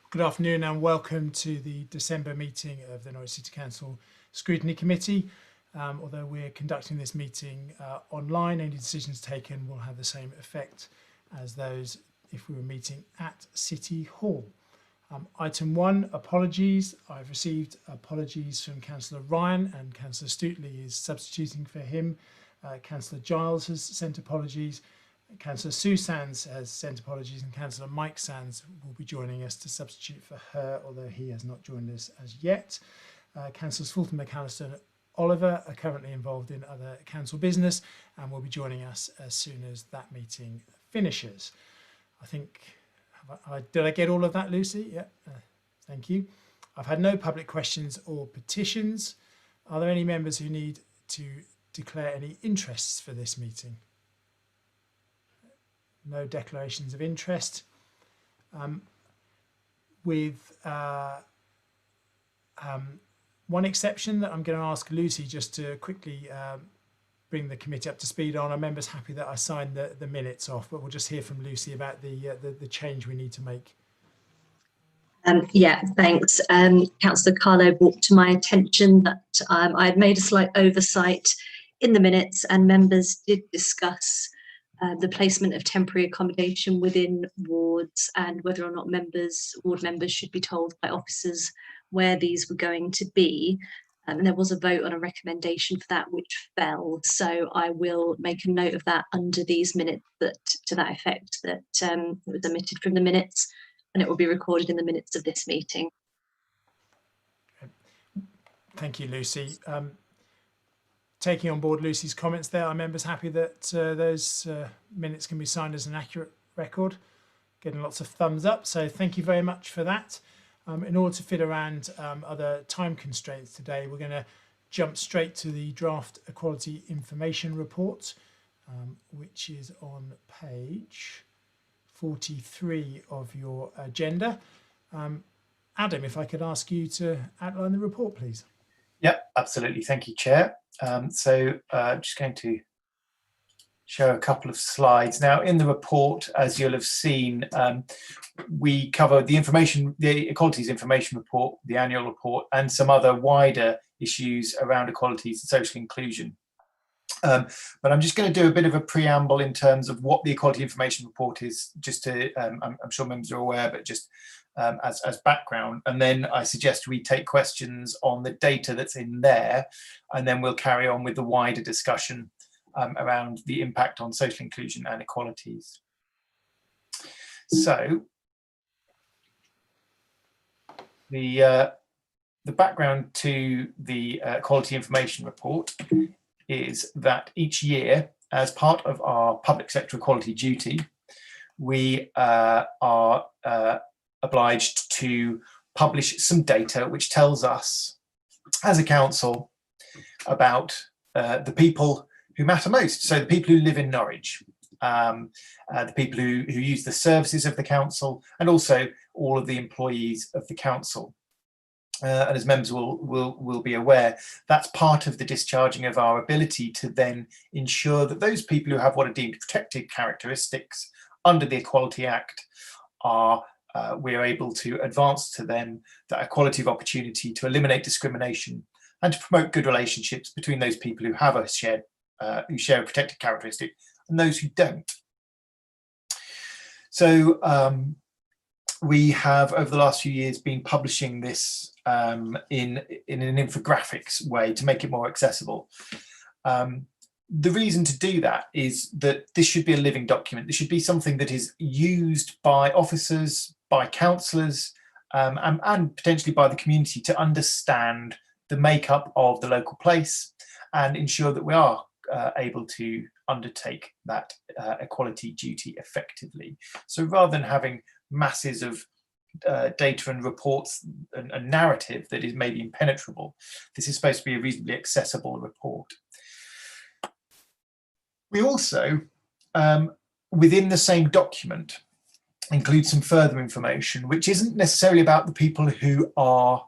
Good afternoon and welcome to the December meeting of the Norwich City Council Scrutiny Committee. Although we're conducting this meeting online, any decisions taken will have the same effect as those if we were meeting at City Hall. Item 1, apologies. I've received apologies from Councillor Ryan and Councillor Stootley is substituting for him. Councillor Giles has sent apologies. Councillor Sue Sands has sent apologies and Councillor Mike Sands will be joining us to substitute for her, although he has not joined us as yet. Councillors Fulton, McAllister and Oliver are currently involved in other council business and will be joining us as soon as that meeting finishes. I think, did I get all of that, Lucy? Yeah, thank you. I've had no public questions or petitions. Are there any members who need to declare any interests for this meeting? No declarations of interest. With one exception that I'm going to ask Lucy just to quickly bring the committee up to speed on. Are members happy that I signed the minutes off? But we'll just hear from Lucy about the change we need to make. Yeah, thanks. Councillor Carlo brought to my attention that I had made a slight oversight in the minutes and members did discuss the placement of temporary accommodation within wards and whether or not ward members should be told by officers where these were going to be. And there was a vote on a recommendation for that which fell. So I will make a note of that under these minutes to that effect that was omitted from the minutes, and it will be recorded in the minutes of this meeting. Thank you, Lucy. Taking on board Lucy's comments there, are members happy that those minutes can be signed as an accurate record? Getting lots of thumbs up, so thank you very much for that. In order to fit around other time constraints today, we're going to jump straight to the draft equality information report, which is on page 43 of your agenda. Adam, if I could ask you to outline the report, please. Yep, absolutely. Thank you, Chair. So just going to show a couple of slides. Now, in the report, as you'll have seen, we cover the Equalities Information Report, the annual report, and some other wider issues around equalities and social inclusion. But I'm just going to do a bit of a preamble in terms of what the Equality Information Report is, just to, I'm sure members are aware, but just as background. And then I suggest we take questions on the data that's in there, and then we'll carry on with the wider discussion around the impact on social inclusion and equalities. So the background to the Equality Information Report is that each year, as part of our public sector equality duty, we are obliged to publish some data which tells us, as a council, about the people who matter most. So the people who live in Norwich, the people who use the services of the council, and also all of the employees of the council. And as members will be aware, that's part of the discharging of our ability to then ensure that those people who have what are deemed protected characteristics under the Equality Act are we're able to advance to them that equality of opportunity to eliminate discrimination and to promote good relationships between those people who have a shared who share a protected characteristic and those who don't. So we have over the last few years been publishing this in an infographics way to make it more accessible. The reason to do that is that this should be a living document. This should be something that is used by officers, by councillors, and potentially by the community to understand the makeup of the local place and ensure that we are able to undertake that equality duty effectively. So rather than having masses of data and reports and narrative that is maybe impenetrable, this is supposed to be a reasonably accessible report. We also, within the same document, include some further information, which isn't necessarily about the people who are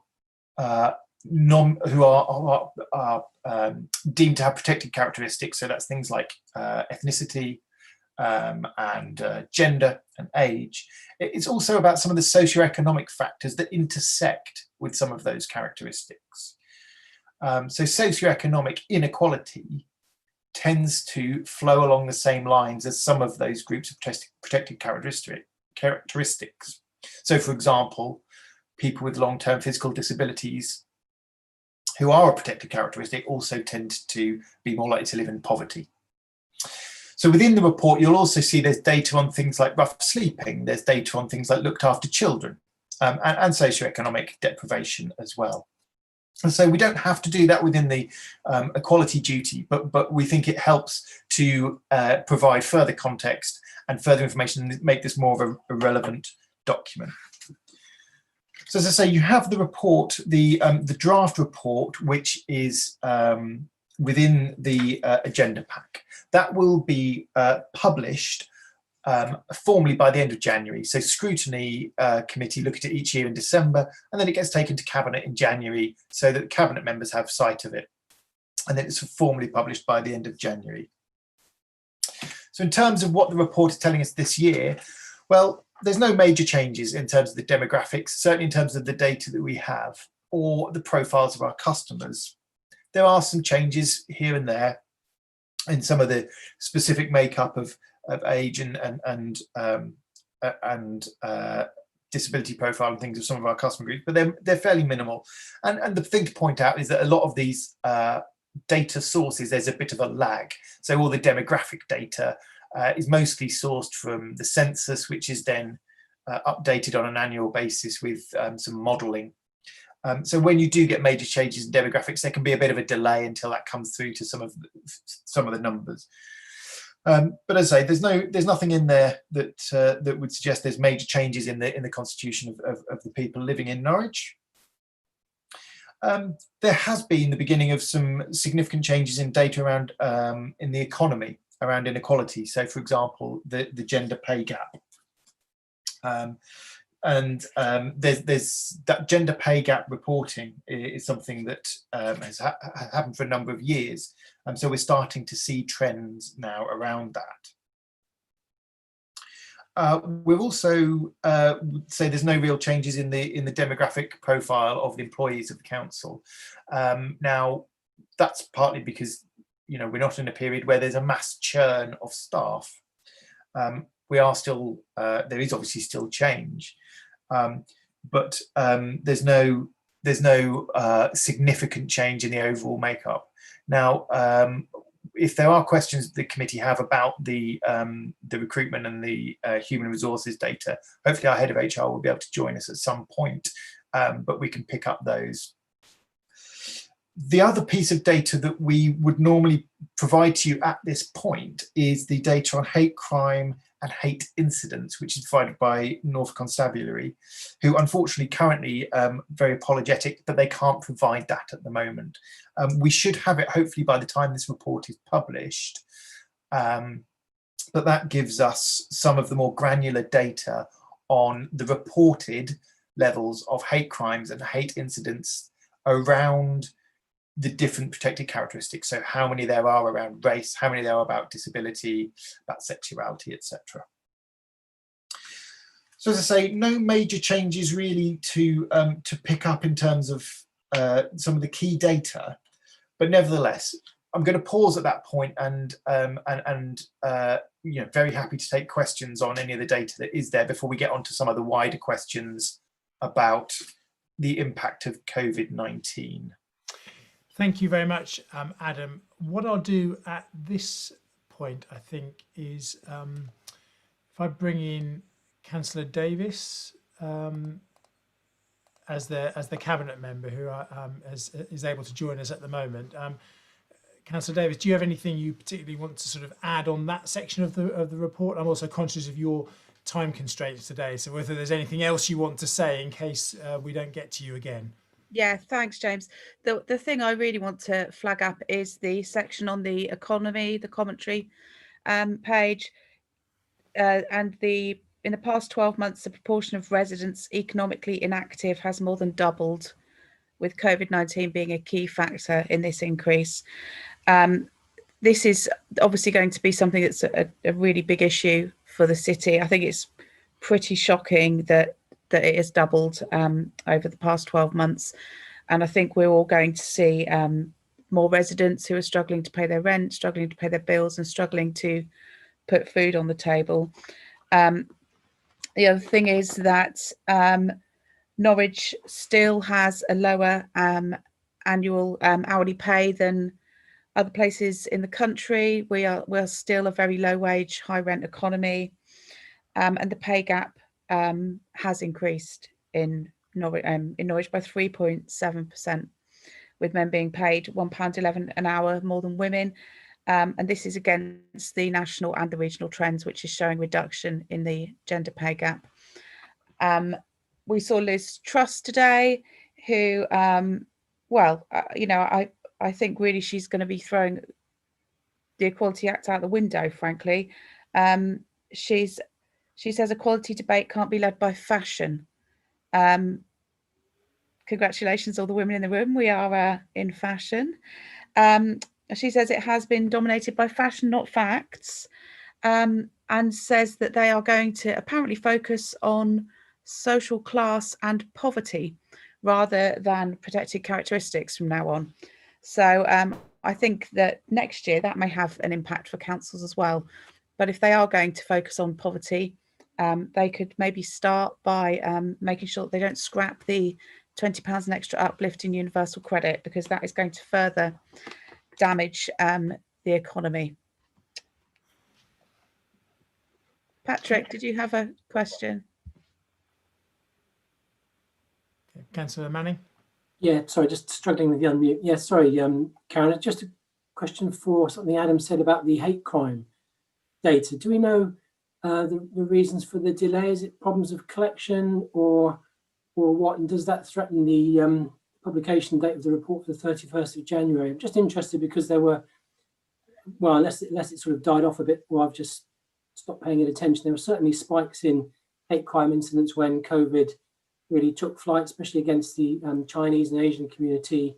deemed to have protected characteristics. So that's things like ethnicity and gender and age. It's also about some of the socioeconomic factors that intersect with some of those characteristics. So socioeconomic inequality tends to flow along the same lines as some of those groups of protected characteristics. So, for example, people with long-term physical disabilities who are a protected characteristic also tend to be more likely to live in poverty. So within the report, you'll also see there's data on things like rough sleeping, there's data on things like looked after children, and socioeconomic deprivation as well. And so we don't have to do that within the equality duty, but we think it helps to provide further context and further information and make this more of a relevant document. So as I say, you have the report, the draft report, which is within the agenda pack. That will be published formally by the end of January. So Scrutiny committee look at it each year in December, and then it gets taken to Cabinet in January so that the Cabinet members have sight of it. And then it's formally published by the end of January. So in terms of what the report is telling us this year, well, there's no major changes in terms of the demographics, certainly in terms of the data that we have or the profiles of our customers. There are some changes here and there in some of the specific makeup of age and disability profile and things of some of our customer groups, but they're fairly minimal. And the thing to point out is that a lot of these data sources, there's a bit of a lag. So all the demographic data is mostly sourced from the census, which is then updated on an annual basis with some modelling. So when you do get major changes in demographics, there can be a bit of a delay until that comes through to some of the numbers. But as I say, there's nothing in there that would suggest there's major changes in the constitution of the people living in Norwich. There has been the beginning of some significant changes in data around in the economy, around inequality. So, for example, the gender pay gap. There's that gender pay gap reporting is something that has happened for a number of years, and so we're starting to see trends now around that. We've also say there's no real changes in the demographic profile of the employees of the council. Now, that's partly because we're not in a period where there's a mass churn of staff. We are still there is obviously still change, but there's no significant change in the overall makeup. Now, if there are questions the committee have about the recruitment and the human resources data, hopefully our head of HR will be able to join us at some point, but we can pick up those. The other piece of data that we would normally provide to you at this point is the data on hate crime and hate incidents, which is provided by Norfolk Constabulary, who unfortunately currently very apologetic, but they can't provide that at the moment. We should have it hopefully by the time this report is published, but that gives us some of the more granular data on the reported levels of hate crimes and hate incidents around the different protected characteristics. So how many there are around race, how many there are about disability, about sexuality, etc. So as I say, no major changes really to pick up in terms of some of the key data, but nevertheless, I'm going to pause at that point and very happy to take questions on any of the data that is there before we get on to some of the wider questions about the impact of COVID-19. Thank you very much, Adam. What I'll do at this point, I think, is if I bring in Councillor Davis as the cabinet member who is able to join us at the moment. Councillor Davis, do you have anything you particularly want to sort of add on that section of the report? I'm also conscious of your time constraints today, so whether there's anything else you want to say in case we don't get to you again. Yeah, thanks, James. The thing I really want to flag up is the section on the economy, the commentary page, and in the past 12 months, the proportion of residents economically inactive has more than doubled, with COVID-19 being a key factor in this increase. This is obviously going to be something that's a really big issue for the city. I think it's pretty shocking that it has doubled over the past 12 months. And I think we're all going to see more residents who are struggling to pay their rent, struggling to pay their bills, and struggling to put food on the table. The other thing is that Norwich still has a lower annual hourly pay than other places in the country. We're still a very low wage, high rent economy, and the pay gap has increased in Norwich by 3.7%, with men being paid £1.11 an hour more than women. And this is against the national and the regional trends, which is showing reduction in the gender pay gap. We saw Liz Truss today, who, I think really she's going to be throwing the Equality Act out the window, frankly. She says equality debate can't be led by fashion. Congratulations, all the women in the room. We are in fashion. She says it has been dominated by fashion, not facts, and says that they are going to apparently focus on social class and poverty rather than protected characteristics from now on. So I think that next year that may have an impact for councils as well. But if they are going to focus on poverty, they could maybe start by making sure that they don't scrap the £20 an extra uplift in universal credit, because that is going to further damage the economy. Patrick, did you have a question? Okay. Councillor Manning? Yeah, sorry, just struggling with the unmute. Yeah, sorry, Karen, just a question for something Adam said about the hate crime data. Do we know the reasons for the delay? Is it problems of collection or what? And does that threaten the publication date of the report for the 31st of January? I'm just interested because there were, well, unless it sort of died off a bit or I've just stopped paying it attention, there were certainly spikes in hate crime incidents when COVID really took flight, especially against the Chinese and Asian community.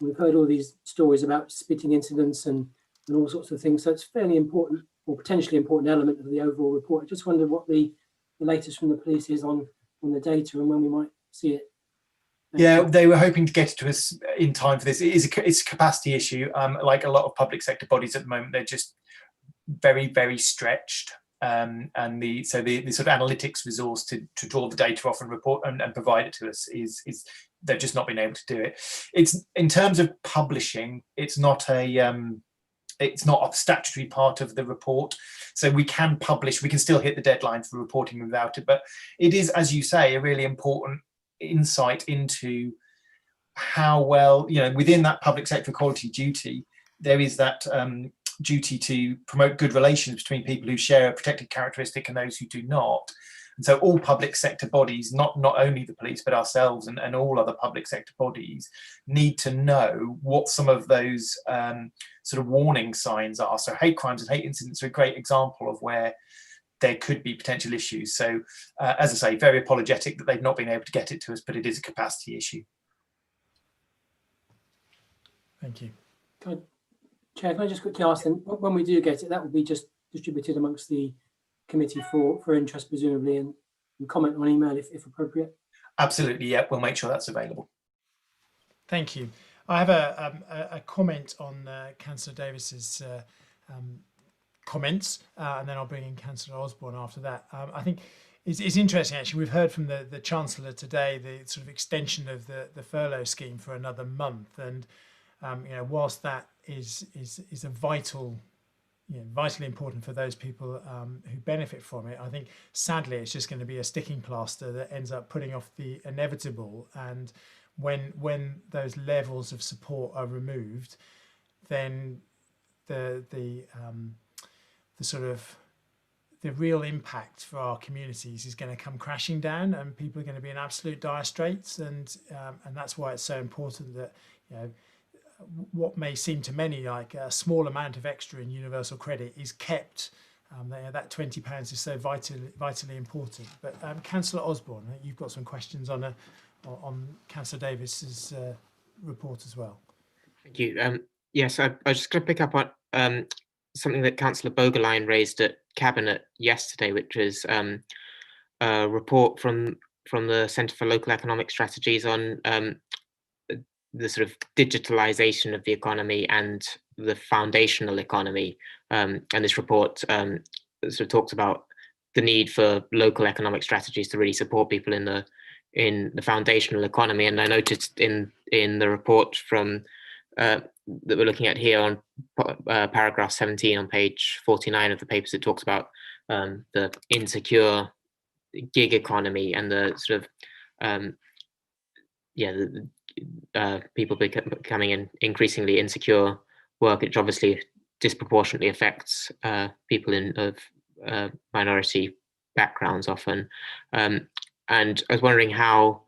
We've heard all these stories about spitting incidents and all sorts of things. So it's fairly important or potentially important element of the overall report. I just wondered what the latest from the police is on the data and when we might see it. Yeah, they were hoping to get it to us in time for this. It's a capacity issue. Like a lot of public sector bodies at the moment, they're just very, very stretched. And the sort of analytics resource to draw the data off and report and provide it to us is they've just not been able to do it. It's in terms of publishing, it's not a statutory part of the report, so we can publish. We can still hit the deadline for reporting without it, but it is, as you say, a really important insight into how well, within that public sector equality duty, there is that duty to promote good relations between people who share a protected characteristic and those who do not. And so all public sector bodies, not only the police, but ourselves and all other public sector bodies, need to know what some of those sort of warning signs are. So hate crimes and hate incidents are a great example of where there could be potential issues. So as I say, very apologetic that they've not been able to get it to us, but it is a capacity issue. Thank you. Chair, can I just quickly ask them, when we do get it, that will be just distributed amongst the committee for interest, presumably, and comment on email if appropriate? Absolutely, yeah, we'll make sure that's available. Thank you. I have a comment on Councillor Davis's comments, and then I'll bring in Councillor Osborne after that. I think it's interesting, actually. We've heard from the Chancellor today the sort of extension of the furlough scheme for another month, and whilst that is a vitally important for those people who benefit from it, I think sadly it's just going to be a sticking plaster that ends up putting off the inevitable. And when those levels of support are removed, then the real impact for our communities is going to come crashing down, and people are going to be in absolute dire straits. And that's why it's so important that what may seem to many like a small amount of extra in universal credit is kept. That £20 is so vitally important. But Councillor Osborne, you've got some questions on Councillor Davis's report as well. Thank you. Yes, I was just going to pick up on something that Councillor Bogerline raised at Cabinet yesterday, which is a report from the Centre for Local Economic Strategies on the sort of digitalization of the economy and the foundational economy. And this report sort of talks about the need for local economic strategies to really support people in the foundational economy. And I noticed in the report from that we're looking at here on paragraph 17 on page 49 of the papers, it talks about the insecure gig economy and the sort of people becoming increasingly insecure work, which obviously disproportionately affects people of minority backgrounds often. And I was wondering how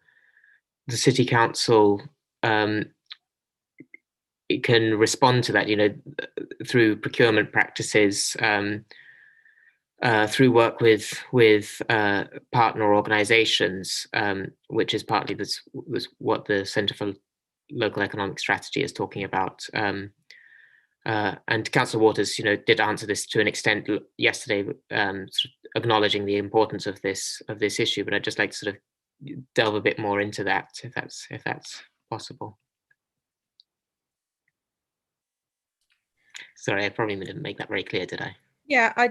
the city council it can respond to that, through procurement practices, through work with partner organisations, which is partly this what the Centre for Local Economic Strategy is talking about. And Councillor Waters, did answer this to an extent yesterday, sort of acknowledging the importance of this issue. But I'd just like to sort of delve a bit more into that, if that's possible. Sorry, I probably didn't make that very clear, did I? Yeah, I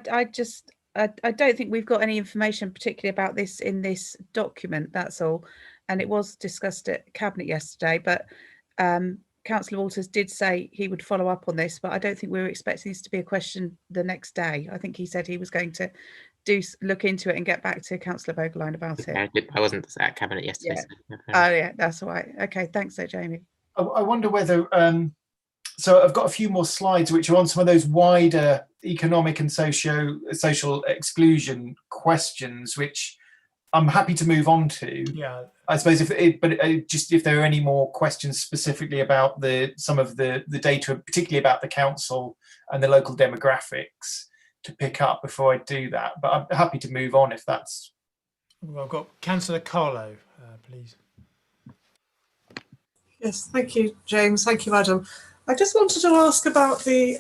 don't think we've got any information particularly about this in this document, that's all. And it was discussed at Cabinet yesterday, but Councillor Waters did say he would follow up on this, but I don't think we were expecting this to be a question the next day. I think he said he was going to look into it and get back to Councillor Vogelijn about it. I wasn't at Cabinet yesterday. Yeah. Oh yeah, that's all right. Okay, thanks there, Jamie. I wonder whether, so I've got a few more slides which are on some of those wider economic and social exclusion questions, which I'm happy to move on to. Yeah, I suppose if there are any more questions specifically about some of the data, particularly about the council and the local demographics, to pick up before I do that. But I'm happy to move on if that's. Well, I've got Councillor Carlo, please. Yes, thank you, James. Thank you, Madam. I just wanted to ask about the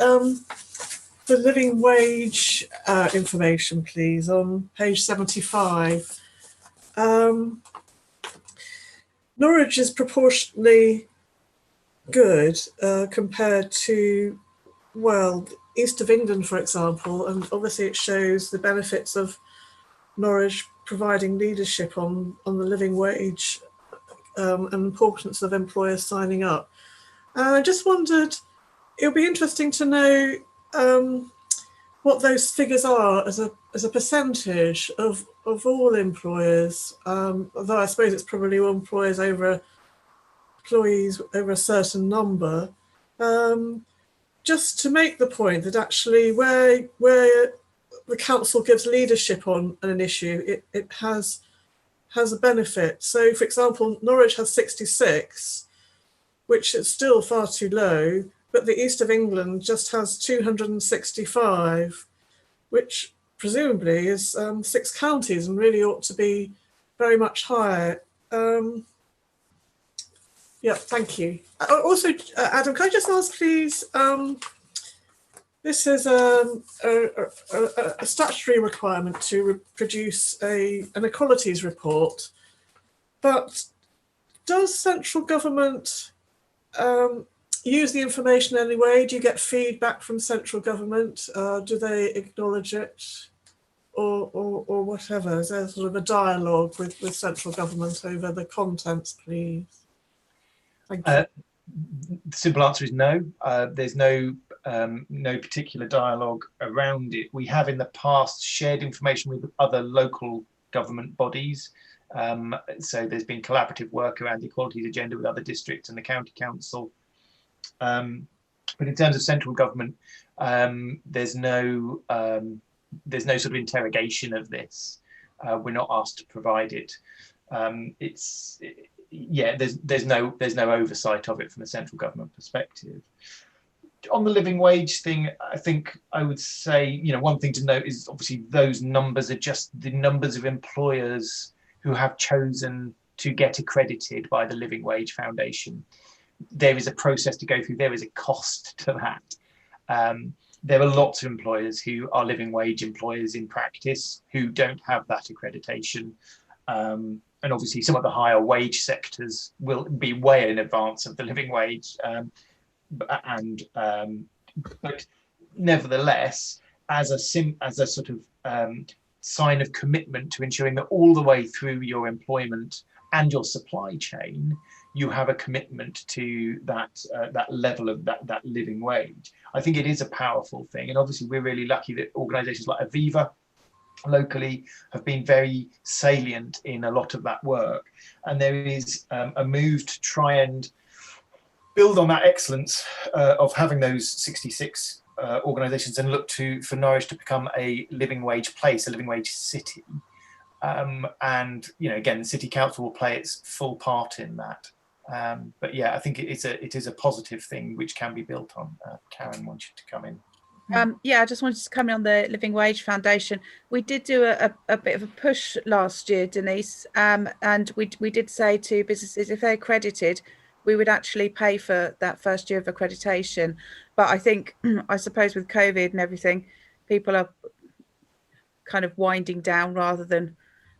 living wage information, please, on page 75. Norwich is proportionately good compared to, well, East of England, for example, and obviously it shows the benefits of Norwich providing leadership on the living wage and importance of employers signing up. And I just wondered, it would be interesting to know what those figures are as a percentage of all employers, although I suppose it's probably all employers over employees over a certain number. Just to make the point that actually where the council gives leadership on an issue, it has a benefit. So for example, Norwich has 66, which is still far too low, but the East of England just has 265, which presumably is 6 counties and really ought to be very much higher. Yeah, thank you. Also, Adam, can I just ask, please, this is a statutory requirement to produce an equalities report, but does central government use the information anyway? Do you get feedback from central government? Do they acknowledge it, or whatever? Is there sort of a dialogue with central government over the contents, please? Thank you. The simple answer is no. There's no particular dialogue around it. We have in the past shared information with other local government bodies. So there's been collaborative work around the equalities agenda with other districts and the county council. But in terms of central government, there's no sort of interrogation of this. We're not asked to provide it. There's no oversight of it from a central government perspective. On the living wage thing, I think I would say, one thing to note is obviously those numbers are just the numbers of employers who have chosen to get accredited by the Living Wage Foundation. There is a process to go through. There is a cost to that. there are lots of employers who are living wage employers in practice who don't have that accreditation. And obviously some of the higher wage sectors will be way in advance of the living wage. But nevertheless, as a sort of sign of commitment to ensuring that all the way through your employment and your supply chain, you have a commitment to that level of that living wage. I think it is a powerful thing, and obviously we're really lucky that organisations like Aviva locally have been very salient in a lot of that work, and there is a move to try and build on that excellence of having those 66 organisations and look for Norwich to become a living wage place, a living wage city. And again, the City Council will play its full part in that. But yeah, I think it is a positive thing which can be built on. Karen wants you to come in. Yeah, I just wanted to come in on the Living Wage Foundation. We did do a bit of a push last year, Denise, and we did say to businesses, if they're accredited, we would actually pay for that first year of accreditation. But I think, I suppose with COVID and everything, people are kind of winding down rather than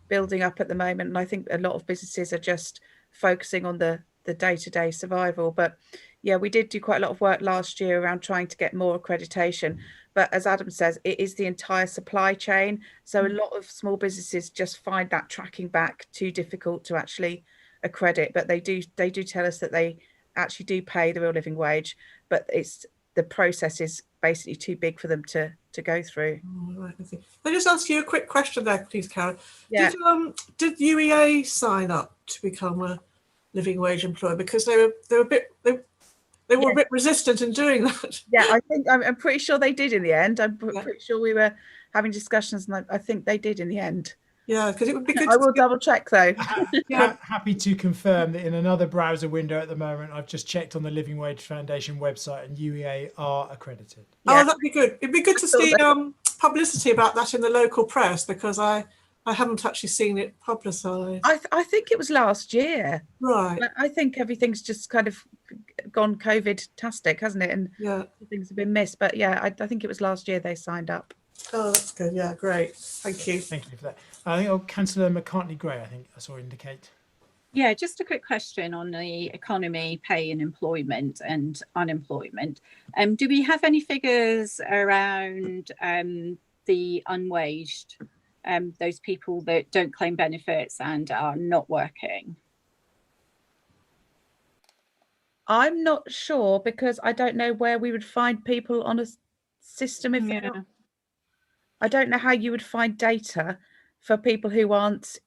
building up at the moment. And I think a lot of businesses are just focusing on the day-to-day survival. But yeah, we did do quite a lot of work last year around trying to get more accreditation. But as Adam says, it is the entire supply chain. So a lot of small businesses just find that tracking back too difficult to actually accredit. But they do tell us that they actually do pay the real living wage, but the process is basically too big for them to go through. Right, I see. Can I just ask you a quick question there, please, Karen? Yeah. Did UEA sign up to become a living wage employer, because they were a bit a bit resistant in doing that? Yeah, I think I'm pretty sure they did in the end. I'm pretty sure we were having discussions, and I think they did in the end. Yeah, because it would be good. I will double check though. Happy to confirm that in another browser window at the moment, I've just checked on the Living Wage Foundation website, and UEA are accredited. Oh, that'd be good. It'd be good to see publicity about that in the local press, because I haven't actually seen it publicised. I think it was last year. Right. I think everything's just kind of gone COVID-tastic, hasn't it? And things have been missed. But yeah, I think it was last year they signed up. Oh, that's good. Yeah, great. Thank you. Thank you for that. I think Councillor McCartney-Gray, I think I saw indicate. Yeah, just a quick question on the economy, pay and employment and unemployment. Do we have any figures around the unwaged, those people that don't claim benefits and are not working? I'm not sure, because I don't know where we would find people on a system if they're not. I don't know how you would find data for people who aren't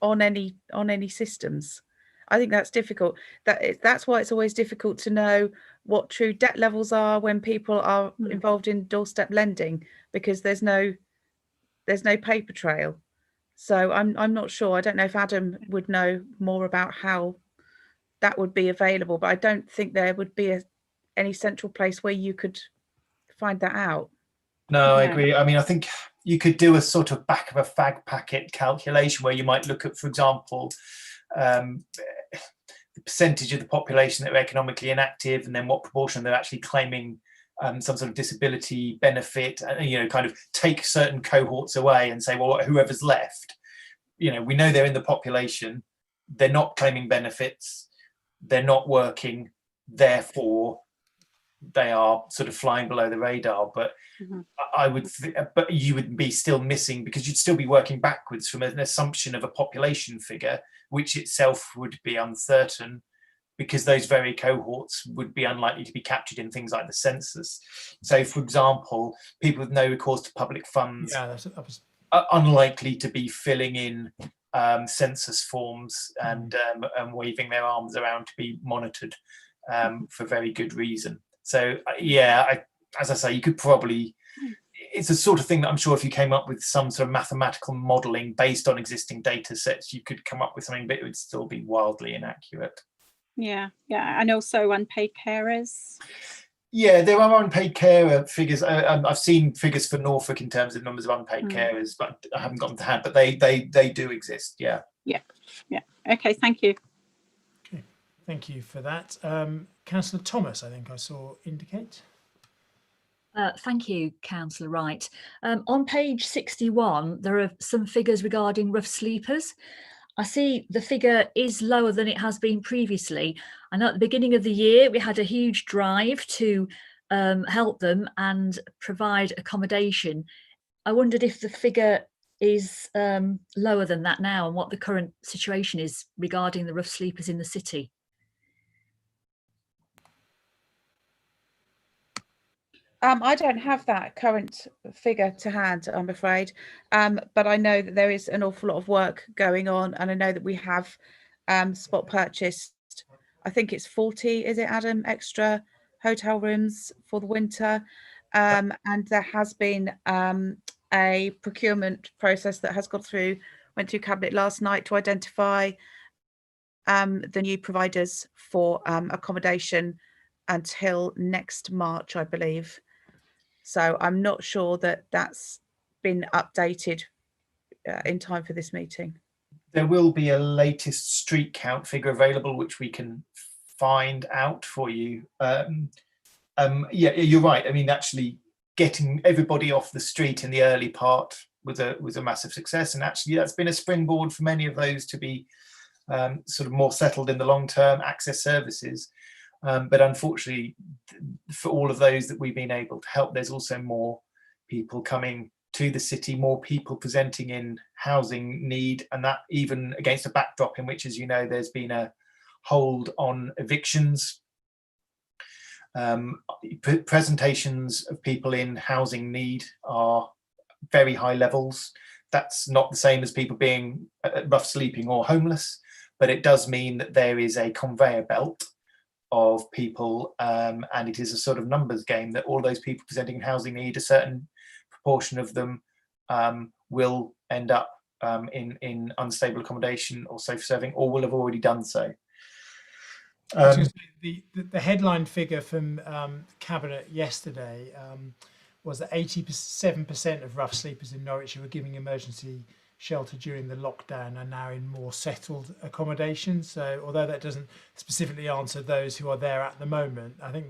on any systems. I think that's difficult. That's why it's always difficult to know what true debt levels are when people are involved in doorstep lending, because there's no paper trail. So I'm not sure. I don't know if Adam would know more about how that would be available, but I don't think there would be any central place where you could find that out. No, I agree. I mean, I think you could do a sort of back of a fag packet calculation where you might look at, for example, the percentage of the population that are economically inactive, and then what proportion they're actually claiming some sort of disability benefit, and kind of take certain cohorts away and say, well, whoever's left, we know they're in the population, they're not claiming benefits, they're not working, therefore they are sort of flying below the radar. But but you would be still missing, because you'd still be working backwards from an assumption of a population figure, which itself would be uncertain, because those very cohorts would be unlikely to be captured in things like the census. So, for example, people with no recourse to public funds are unlikely to be filling in census forms and waving their arms around to be monitored for very good reason. So, as I say, you could probably, it's a sort of thing that I'm sure if you came up with some sort of mathematical modelling based on existing data sets, you could come up with something, but it would still be wildly inaccurate. Yeah, and also unpaid carers. Yeah, there are unpaid carer figures. I've seen figures for Norfolk in terms of numbers of unpaid carers, but I haven't got them to hand. But they do exist. Yeah. Okay, thank you. Okay, thank you for that. Councillor Thomas, I think I saw indicate. Thank you, Councillor Wright. On page 61, there are some figures regarding rough sleepers. I see the figure is lower than it has been previously. I know at the beginning of the year, we had a huge drive to help them and provide accommodation. I wondered if the figure is lower than that now and what the current situation is regarding the rough sleepers in the city. I don't have that current figure to hand, I'm afraid, but I know that there is an awful lot of work going on, and I know that we have spot purchased, I think it's 40, is it, Adam, extra hotel rooms for the winter, and there has been a procurement process that has went through Cabinet last night to identify the new providers for accommodation until next March, I believe. So I'm not sure that that's been updated in time for this meeting. There will be a latest street count figure available, which we can find out for you. Yeah, you're right. I mean, actually getting everybody off the street in the early part was a massive success. And actually that's been a springboard for many of those to be sort of more settled in the long-term access services. But unfortunately, for all of those that we've been able to help, there's also more people coming to the city, more people presenting in housing need, and that even against a backdrop in which, as you know, there's been a hold on evictions. Presentations of people in housing need are very high levels. That's not the same as people being rough sleeping or homeless, but it does mean that there is a conveyor belt of people, and it is a sort of numbers game that all those people presenting in housing need, a certain proportion of them will end up in unstable accommodation or safe serving, or will have already done so. The headline figure from Cabinet yesterday was that 87% of rough sleepers in Norwich who were giving emergency shelter during the lockdown are now in more settled accommodation. So although that doesn't specifically answer those who are there at the moment, I think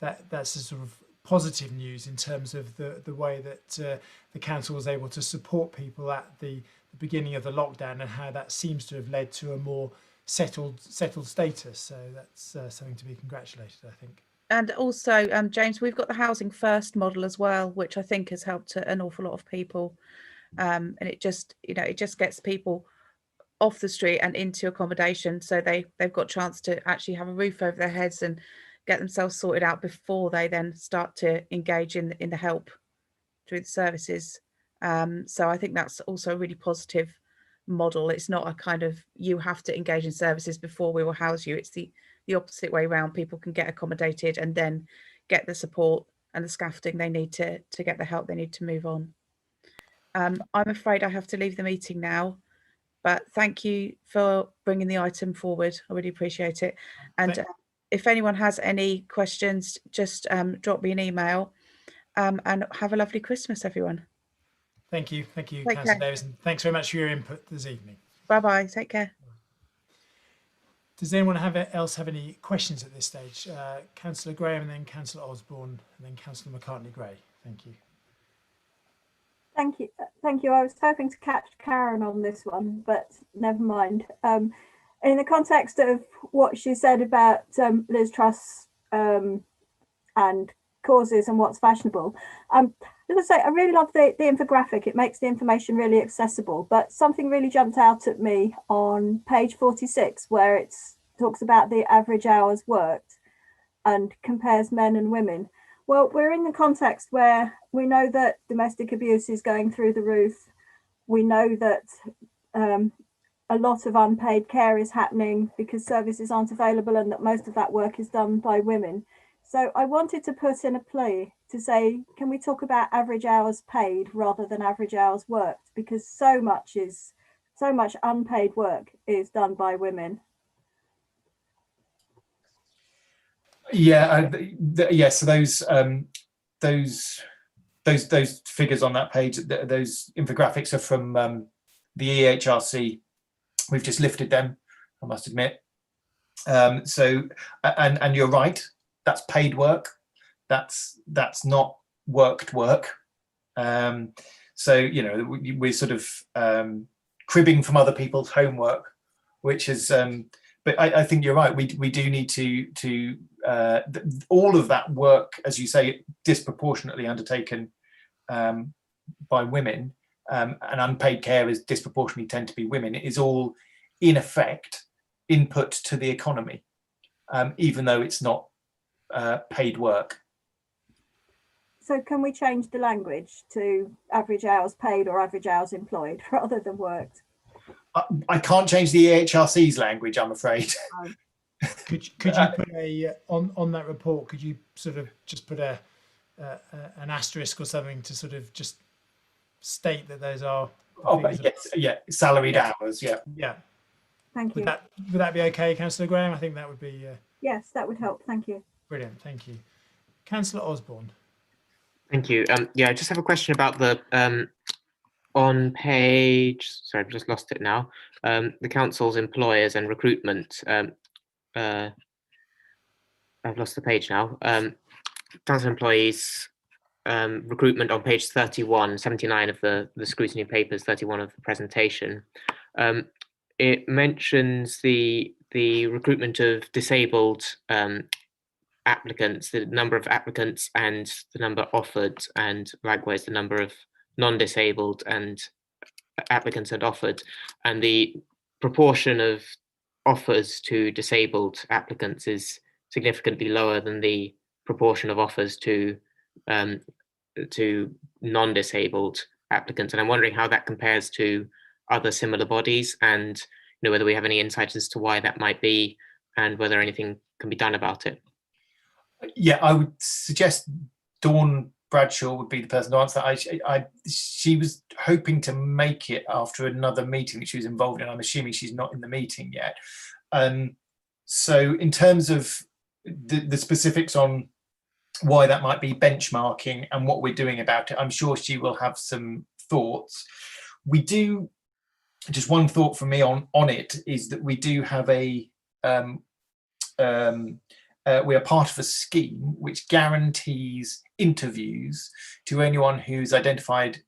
that's a sort of positive news in terms of the way that the council was able to support people at the beginning of the lockdown, and how that seems to have led to a more settled status. So that's something to be congratulated, I think. And also, James, we've got the Housing First model as well, which I think has helped an awful lot of people. And it just gets people off the street and into accommodation, so they've got a chance to actually have a roof over their heads and get themselves sorted out before they then start to engage in the help through the services. So I think that's also a really positive model. It's not a kind of you have to engage in services before we will house you. It's the opposite way around. People can get accommodated and then get the support and the scaffolding they need to get the help they need to move on. I'm afraid I have to leave the meeting now, but thank you for bringing the item forward. I really appreciate it. And if anyone has any questions, just drop me an email, and have a lovely Christmas, everyone. Thank you, Councillor Davis, and thanks very much for your input this evening. Bye-bye, take care. Does anyone else have any questions at this stage? Councillor Graham, and then Councillor Osborne, and then Councillor McCartney-Gray. Thank you. Thank you. I was hoping to catch Karen on this one, but never mind. In the context of what she said about Liz Truss and causes and what's fashionable, as I say, I really love the infographic. It makes the information really accessible, but something really jumped out at me on page 46, where it talks about the average hours worked and compares men and women. Well, we're in the context where we know that domestic abuse is going through the roof. We know that a lot of unpaid care is happening because services aren't available, and that most of that work is done by women. So I wanted to put in a plea to say, can we talk about average hours paid rather than average hours worked? Because so much unpaid work is done by women. Yeah, so those figures on that page, those infographics are from the EHRC. We've just lifted them, I must admit. So, and you're right, that's paid work. that's not work. So, you know, we're sort of cribbing from other people's homework, which is, but I think you're right. We do need to all of that work, as you say, disproportionately undertaken by women, and unpaid carers disproportionately tend to be women, is all in effect input to the economy, even though it's not paid work. So can we change the language to average hours paid or average hours employed rather than worked? I can't change the EHRC's language, I'm afraid. Could you put a on that report? Could you sort of just put an asterisk or something to sort of just state that those are? Yes, salaried hours. Yeah. Yeah. Thank you. Would that be okay, Councillor Graham? I think that would be. Yes, that would help. Thank you. Brilliant. Thank you, Councillor Osborne. Thank you. Yeah, I just have a question about the on page. Sorry, I've just lost it now. The council's employers and recruitment. I've lost the page now. Council employees recruitment on page 31, 79 of the scrutiny papers, 31 of the presentation. It mentions the recruitment of disabled applicants, the number of applicants and the number offered, and likewise the number of non-disabled and applicants and offered, and the proportion of offers to disabled applicants is significantly lower than the proportion of offers to non-disabled applicants. And I'm wondering how that compares to other similar bodies, and whether we have any insight as to why that might be and whether anything can be done about it. Yeah, I would suggest Dawn Bradshaw would be the person to answer that. She was hoping to make it after another meeting that she was involved in. I'm assuming she's not in the meeting yet. So in terms of the specifics on why that might be benchmarking and what we're doing about it, I'm sure she will have some thoughts. We do, just one thought from me on it is that we do have we are part of a scheme which guarantees interviews to anyone who's identified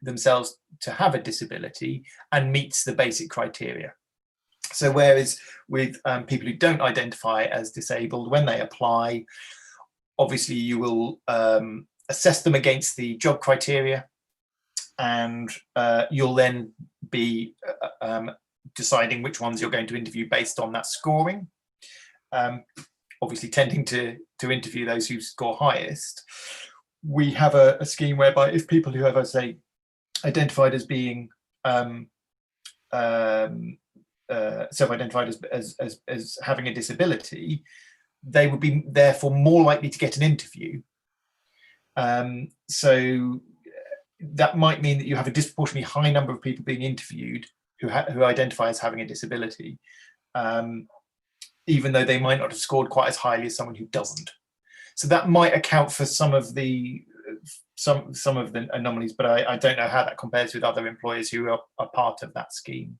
themselves to have a disability and meets the basic criteria. So whereas with people who don't identify as disabled, when they apply, obviously you will assess them against the job criteria, and you'll then be deciding which ones you're going to interview based on that scoring. Obviously tending to interview those who score highest. We have a scheme whereby if people who have, I say, identified as being self-identified as having a disability, they would be therefore more likely to get an interview. So that might mean that you have a disproportionately high number of people being interviewed who identify as having a disability, even though they might not have scored quite as highly as someone who doesn't. So that might account for some of the anomalies, but I don't know how that compares with other employers who are part of that scheme.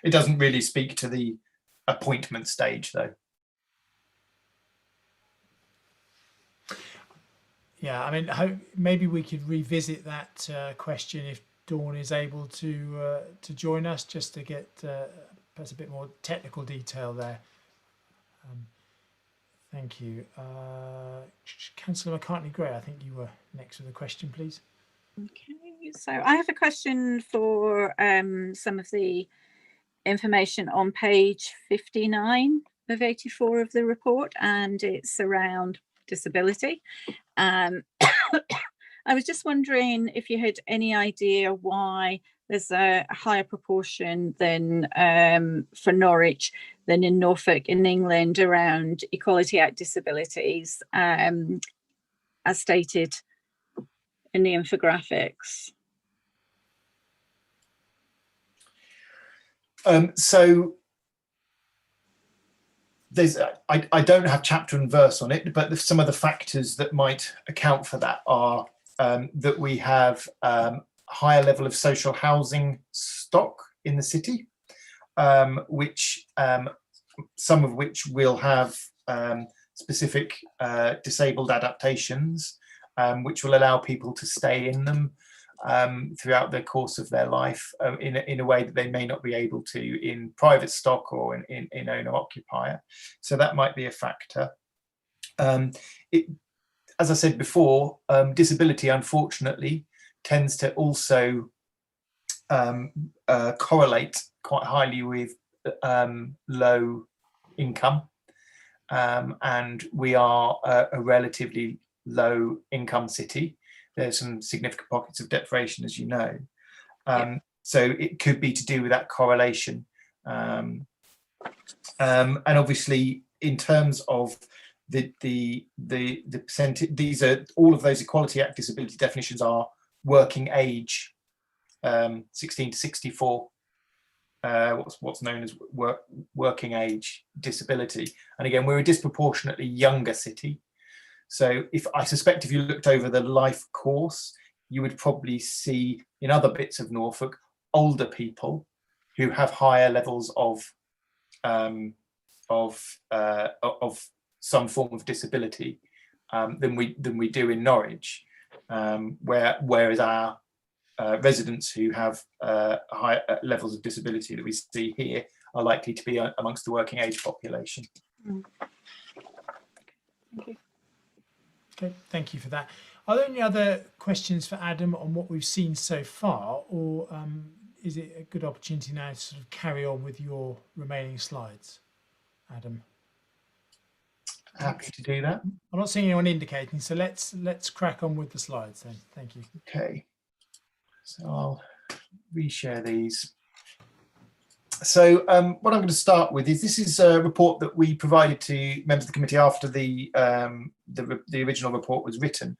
It doesn't really speak to the appointment stage, though. Yeah, I mean, maybe we could revisit that question if Dawn is able to join us, just to get perhaps a bit more technical detail there. Thank you. Councillor McCartney-Gray, I think you were next with a question, please. Okay, so I have a question for some of the information on page 59 of 84 of the report, and it's around disability. I was just wondering if you had any idea why there's a higher proportion than for Norwich than in Norfolk in England around Equality Act disabilities, as stated in the infographics. So there's I don't have chapter and verse on it, but some of the factors that might account for that are that we have higher level of social housing stock in the city, which some of which will have specific disabled adaptations, which will allow people to stay in them throughout the course of their life in a way that they may not be able to in private stock or in owner-occupier. So that might be a factor. As I said before, disability, unfortunately, tends to also correlate quite highly with low income. And we are a relatively low income city. There's some significant pockets of deprivation, as you know. So it could be to do with that correlation. And obviously, in terms of the percentage, these are all of those Equality Act disability definitions are working age, 16 to 64. What's known as working age disability. And again, we're a disproportionately younger city. So I suspect if you looked over the life course, you would probably see in other bits of Norfolk older people who have higher levels of some form of disability than we do in Norwich, whereas our residents who have high levels of disability that we see here are likely to be amongst the working age population. Thank you. Okay, thank you for that. Are there any other questions for Adam on what we've seen so far, or is it a good opportunity now to sort of carry on with your remaining slides, Adam? Happy to do that. I'm not seeing anyone indicating, so let's crack on with the slides then. Thank you. Okay, so I'll reshare these. So what I'm going to start with is this is a report that we provided to members of the committee after the original report was written.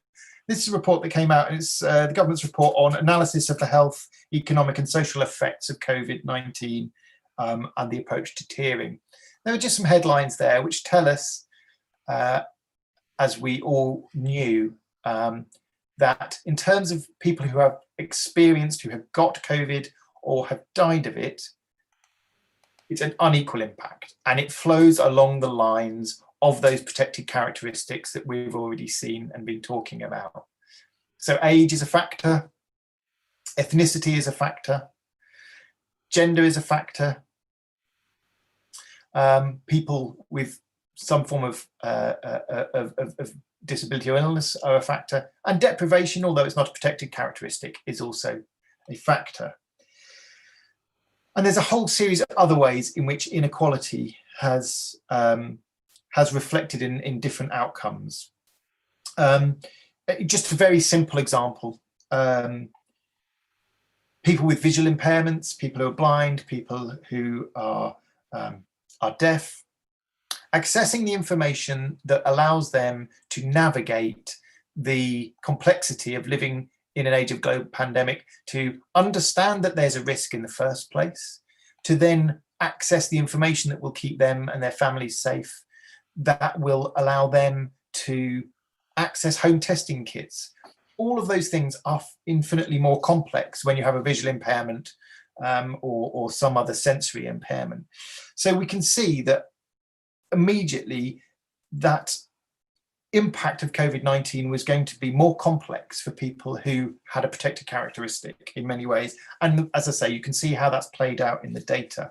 This is a report that came out, and it's the government's report on analysis of the health, economic and social effects of COVID-19 and the approach to tiering. There are just some headlines there which tell us, as we all knew, that in terms of people who have experienced, who have got COVID or have died of it, it's an unequal impact, and it flows along the lines of those protected characteristics that we've already seen and been talking about. So age is a factor, ethnicity is a factor, gender is a factor, people with some form of disability or illness are a factor, and deprivation, although it's not a protected characteristic, is also a factor. And there's a whole series of other ways in which inequality has reflected in different outcomes. Just a very simple example: people with visual impairments, people who are blind, people who are deaf, accessing the information that allows them to navigate the complexity of living in an age of global pandemic, to understand that there's a risk in the first place, to then access the information that will keep them and their families safe, that will allow them to access home testing kits. All of those things are infinitely more complex when you have a visual impairment or some other sensory impairment. So we can see that immediately that impact of COVID-19 was going to be more complex for people who had a protected characteristic in many ways. And as I say, you can see how that's played out in the data.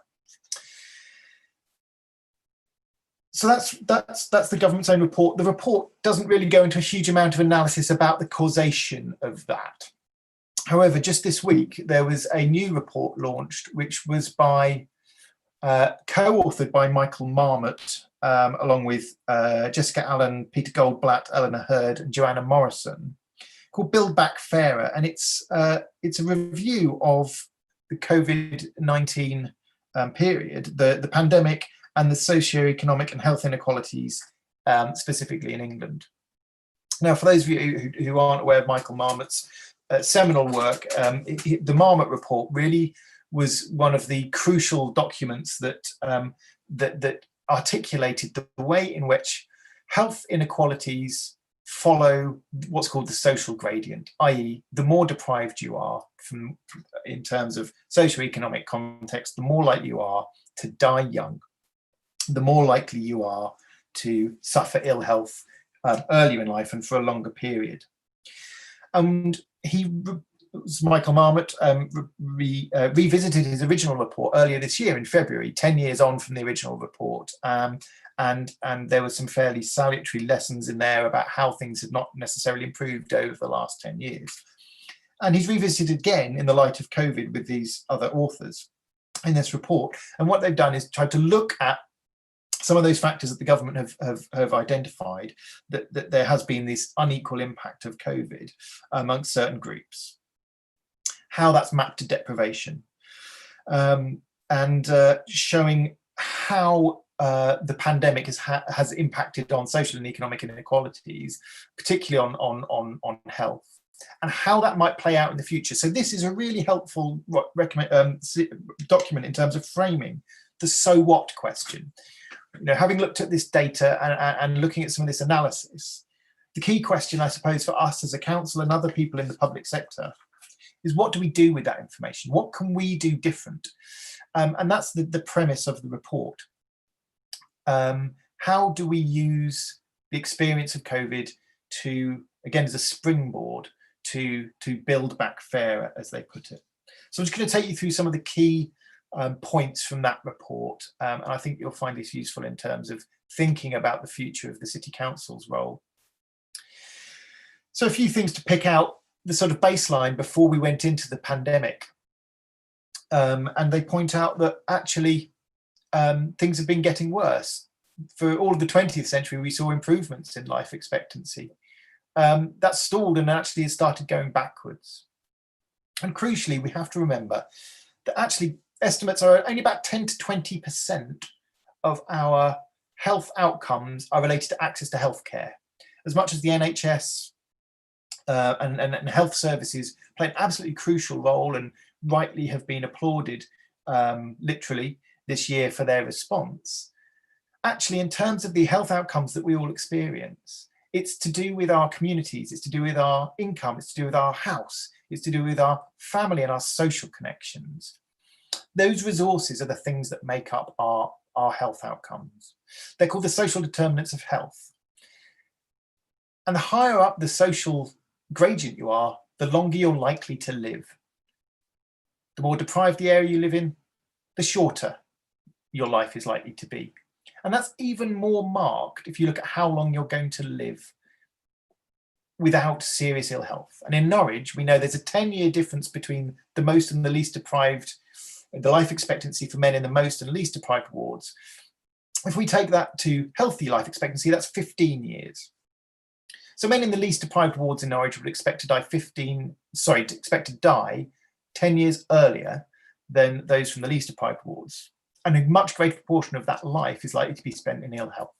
So that's the government's own report. The report doesn't really go into a huge amount of analysis about the causation of that. However, just this week, there was a new report launched, which was by co-authored by Michael Marmot, along with Jessica Allen, Peter Goldblatt, Eleanor Hurd, and Joanna Morrison, called Build Back Fairer. And it's a review of the COVID-19 period, the pandemic, and the socio-economic and health inequalities, specifically in England. Now, for those of you who aren't aware of Michael Marmot's seminal work, the Marmot report really was one of the crucial documents that articulated the way in which health inequalities follow what's called the social gradient, i.e. the more deprived you are in terms of socio-economic context, the more likely you are to die young, the more likely you are to suffer ill health earlier in life and for a longer period. And Michael Marmot revisited his original report earlier this year in February, 10 years on from the original report. And there were some fairly salutary lessons in there about how things had not necessarily improved over the last 10 years. And he's revisited again in the light of COVID with these other authors in this report. And what they've done is tried to look at some of those factors that the government have identified, that there has been this unequal impact of COVID amongst certain groups, how that's mapped to deprivation, and showing how the pandemic has impacted on social and economic inequalities, particularly on health, and how that might play out in the future. So this is a really helpful document in terms of framing the so what question. You know, having looked at this data and looking at some of this analysis, the key question, I suppose, for us as a council and other people in the public sector is, what do we do with that information? What can we do different? And that's the premise of the report. How do we use the experience of COVID to, again, as a springboard to build back fairer, as they put it? So I'm just going to take you through some of the key points from that report, and I think you'll find this useful in terms of thinking about the future of the City Council's role. So a few things to pick out the sort of baseline before we went into the pandemic, and they point out that actually things have been getting worse. For all of the 20th century, we saw improvements in life expectancy. That stalled and actually has started going backwards. And crucially, we have to remember that actually estimates are only about 10 to 20% of our health outcomes are related to access to healthcare. As much as the NHS and health services play an absolutely crucial role and rightly have been applauded literally this year for their response, actually in terms of the health outcomes that we all experience, it's to do with our communities, it's to do with our income, it's to do with our house, it's to do with our family and our social connections. Those resources are the things that make up our health outcomes. They're called the social determinants of health. And the higher up the social gradient you are, the longer you're likely to live. The more deprived the area you live in, the shorter your life is likely to be. And that's even more marked if you look at how long you're going to live without serious ill health. And in Norwich, we know there's a 10-year difference between the most and the least deprived, the life expectancy for men in the most and least deprived wards. If we take that to healthy life expectancy, that's 15 years. So men in the least deprived wards in Norwich would expect to die 10 years earlier than those from the least deprived wards. And a much greater proportion of that life is likely to be spent in ill health.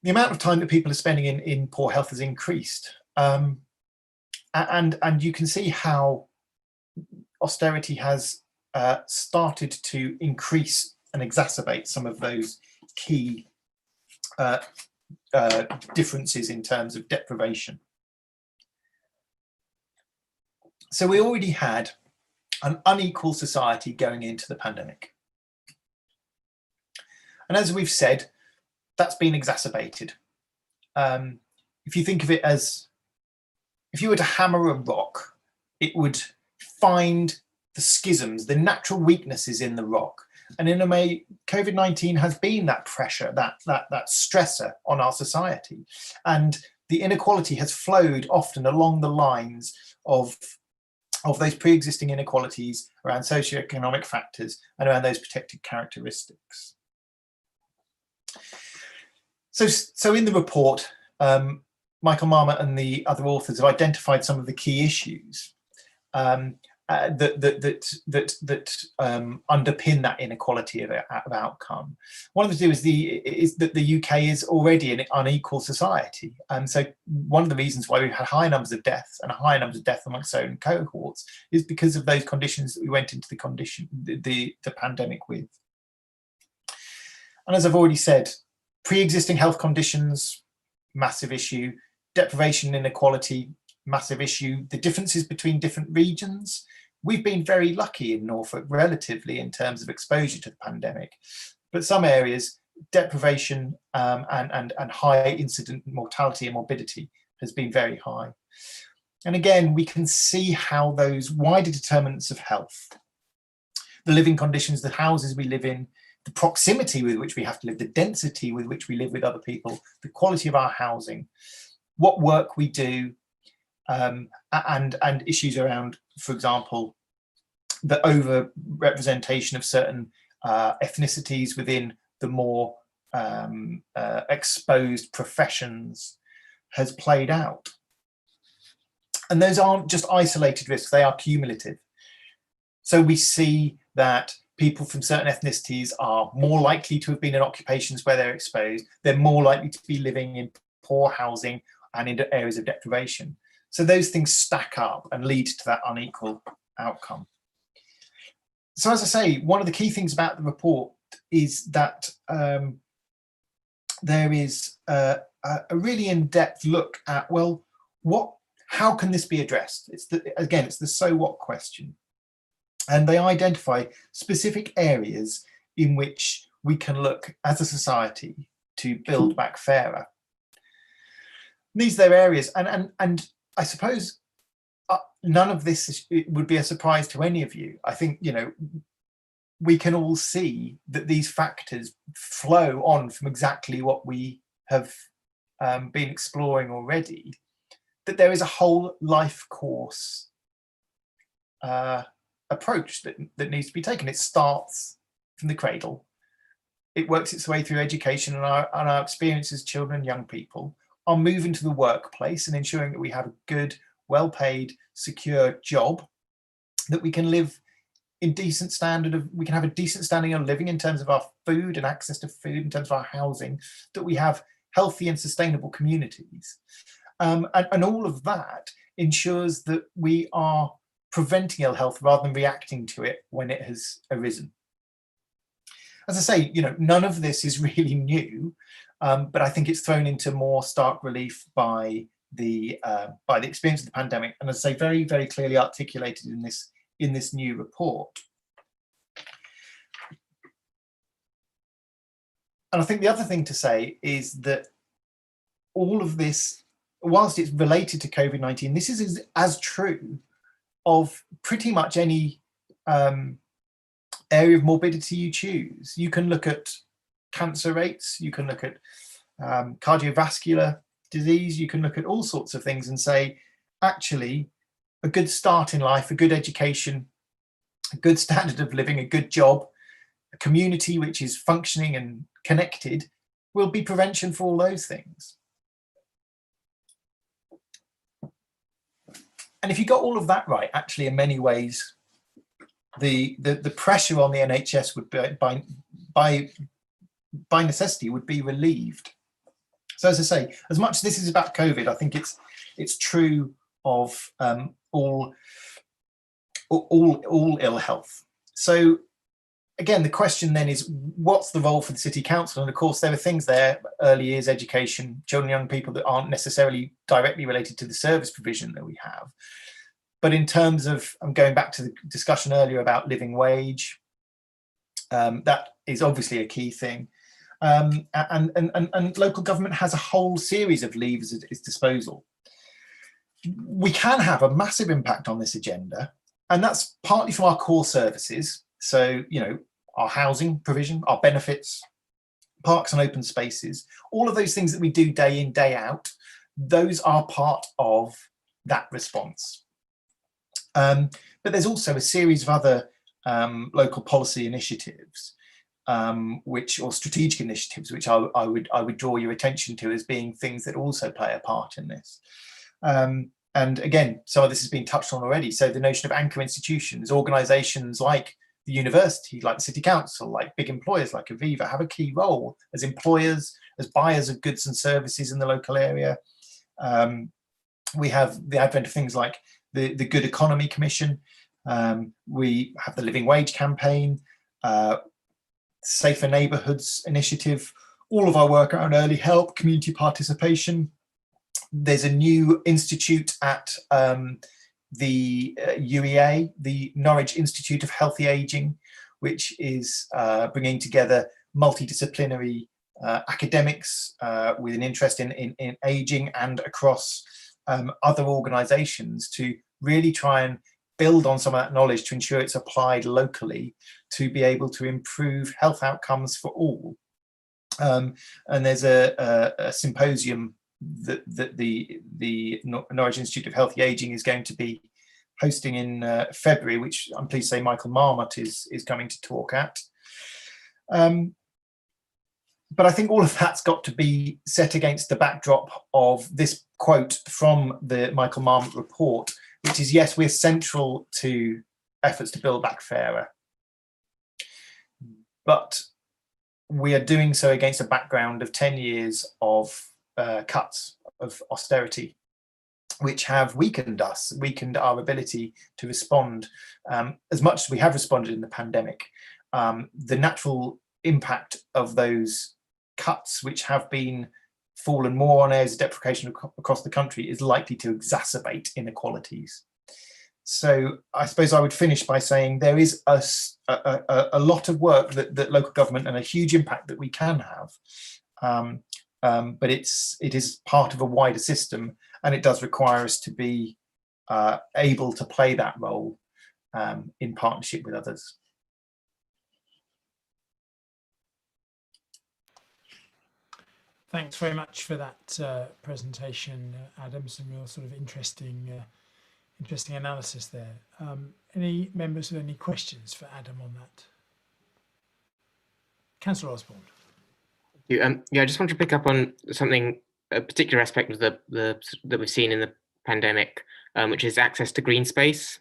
The amount of time that people are spending in poor health has increased. And you can see how austerity has started to increase and exacerbate some of those key differences in terms of deprivation. So we already had an unequal society going into the pandemic. And as we've said, that's been exacerbated. If you think of it as, if you were to hammer a rock, it would find the schisms, the natural weaknesses in the rock. And in a way, COVID-19 has been that pressure, that stressor on our society. And the inequality has flowed often along the lines of those pre-existing inequalities around socioeconomic factors and around those protected characteristics. So in the report, Michael Marmot and the other authors have identified some of the key issues that underpin that inequality of outcome. One of the is that the UK is already an unequal society, and so one of the reasons why we've had high numbers of deaths and a high numbers of deaths amongst certain cohorts is because of those conditions that we went into the pandemic with. And as I've already said, pre-existing health conditions, massive issue. Deprivation and inequality, massive issue. The differences between different regions. We've been very lucky in Norfolk relatively in terms of exposure to the pandemic, but some areas deprivation and high incident mortality and morbidity has been very high. And again, we can see how those wider determinants of health, the living conditions, the houses we live in, the proximity with which we have to live, the density with which we live with other people, the quality of our housing, what work we do, and issues around, for example, the over-representation of certain ethnicities within the more exposed professions has played out. And those aren't just isolated risks, they are cumulative. So we see that people from certain ethnicities are more likely to have been in occupations where they're exposed. They're more likely to be living in poor housing and in areas of deprivation. So those things stack up and lead to that unequal outcome. So as I say, one of the key things about the report is that there is a really in-depth look at, well, how can this be addressed? It's the so what question. And they identify specific areas in which we can look as a society to build back fairer. These are areas, and I suppose none of this would be a surprise to any of you. I think, we can all see that these factors flow on from exactly what we have been exploring already, that there is a whole life course approach that needs to be taken. It starts from the cradle. It works its way through education and our experiences as children and young people, are moving to the workplace and ensuring that we have a good, well-paid, secure job, that we can live in we can have a decent standing of living in terms of our food and access to food, in terms of our housing, that we have healthy and sustainable communities. And all of that ensures that we are preventing ill health rather than reacting to it when it has arisen. As I say, none of this is really new, but I think it's thrown into more stark relief by the experience of the pandemic, and as I say, very, very clearly articulated in this new report. And I think the other thing to say is that all of this, whilst it's related to COVID-19, this is as true of pretty much any area of morbidity you choose. You can look at cancer rates, you can look at cardiovascular disease, you can look at all sorts of things and say, actually, a good start in life, a good education, a good standard of living, a good job, a community which is functioning and connected will be prevention for all those things. And if you got all of that right, actually, in many ways, the pressure on the NHS would be, by necessity, would be relieved. So as I say, as much as this is about COVID, I think it's true of all ill health. So again, the question then is, what's the role for the City Council? And of course, there are things there, early years education, children and young people, that aren't necessarily directly related to the service provision that we have. But in terms of, I'm going back to the discussion earlier about living wage, that is obviously a key thing. And local government has a whole series of levers at its disposal. We can have a massive impact on this agenda, and that's partly from our core services. So, our housing provision, our benefits, parks and open spaces, all of those things that we do day in, day out, those are part of that response. But there's also a series of other local policy initiatives, or strategic initiatives, which I would draw your attention to as being things that also play a part in this. And again, some of this has been touched on already. So the notion of anchor institutions, organisations like the university, like the City Council, like big employers like Aviva, have a key role as employers, as buyers of goods and services in the local area. We have the advent of things like the Good Economy Commission. We have the Living Wage campaign, Safer Neighbourhoods initiative, all of our work around early help, community participation. There's a new institute at the UEA, the Norwich Institute of Healthy Ageing, which is bringing together multidisciplinary academics with an interest in ageing, and across other organisations, to really try and build on some of that knowledge to ensure it's applied locally to be able to improve health outcomes for all. And there's a symposium that the Norwich Institute of Healthy Ageing is going to be hosting in February, which I'm pleased to say Michael Marmot is coming to talk at. But I think all of that's got to be set against the backdrop of this quote from the Michael Marmot report, which is, yes, we're central to efforts to build back fairer, but we are doing so against a background of 10 years of cuts, of austerity, which have weakened us, weakened our ability to respond as much as we have responded in the pandemic. The natural impact of those cuts, which have been fallen more on areas of deprivation across the country, is likely to exacerbate inequalities. So I suppose I would finish by saying there is a lot of work that local government, and a huge impact that we can have, but it is part of a wider system, and it does require us to be able to play that role in partnership with others. Thanks very much for that presentation, Adam. Some real sort of interesting analysis there. Any members with any questions for Adam on that? Councillor Osborne. Yeah, I just want to pick up on something, a particular aspect of that we've seen in the pandemic, which is access to green space.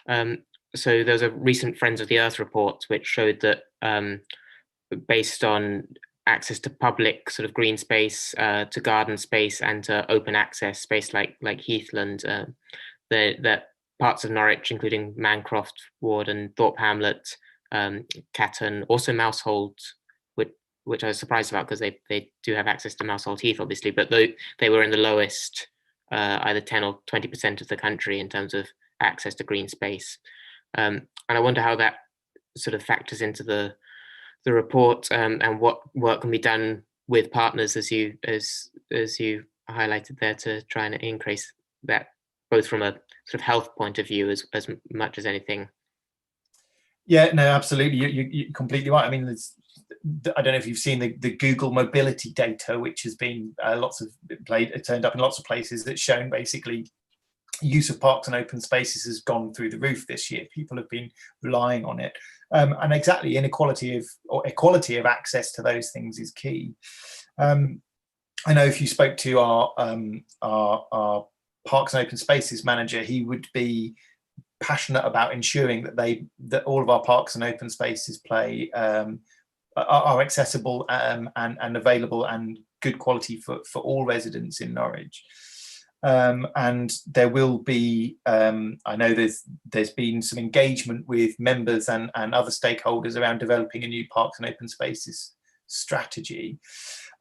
So there was a recent Friends of the Earth report which showed that based on access to public sort of green space, to garden space, and to open access space like heathland, that parts of Norwich, including Mancroft Ward and Thorpe Hamlet, Catton, also Mousehold, which I was surprised about because they do have access to Mousehold Heath, obviously, but they were in the lowest, either 10 or 20% of the country in terms of access to green space. And I wonder how that sort of factors into the report, and what work can be done with partners, as you highlighted there, to try and increase that, both from a sort of health point of view as much as anything. Yeah, no, absolutely. You're completely right. I mean, I don't know if you've seen the Google mobility data, which has been turned up in lots of places, that's shown basically use of parks and open spaces has gone through the roof this year. People have been relying on it. And exactly, equality of access to those things is key. I know if you spoke to our Parks and Open Spaces manager, he would be passionate about ensuring that all of our parks and open spaces are accessible and available and good quality for all residents in Norwich. And there will be, I know there's been some engagement with members and other stakeholders around developing a new parks and open spaces strategy.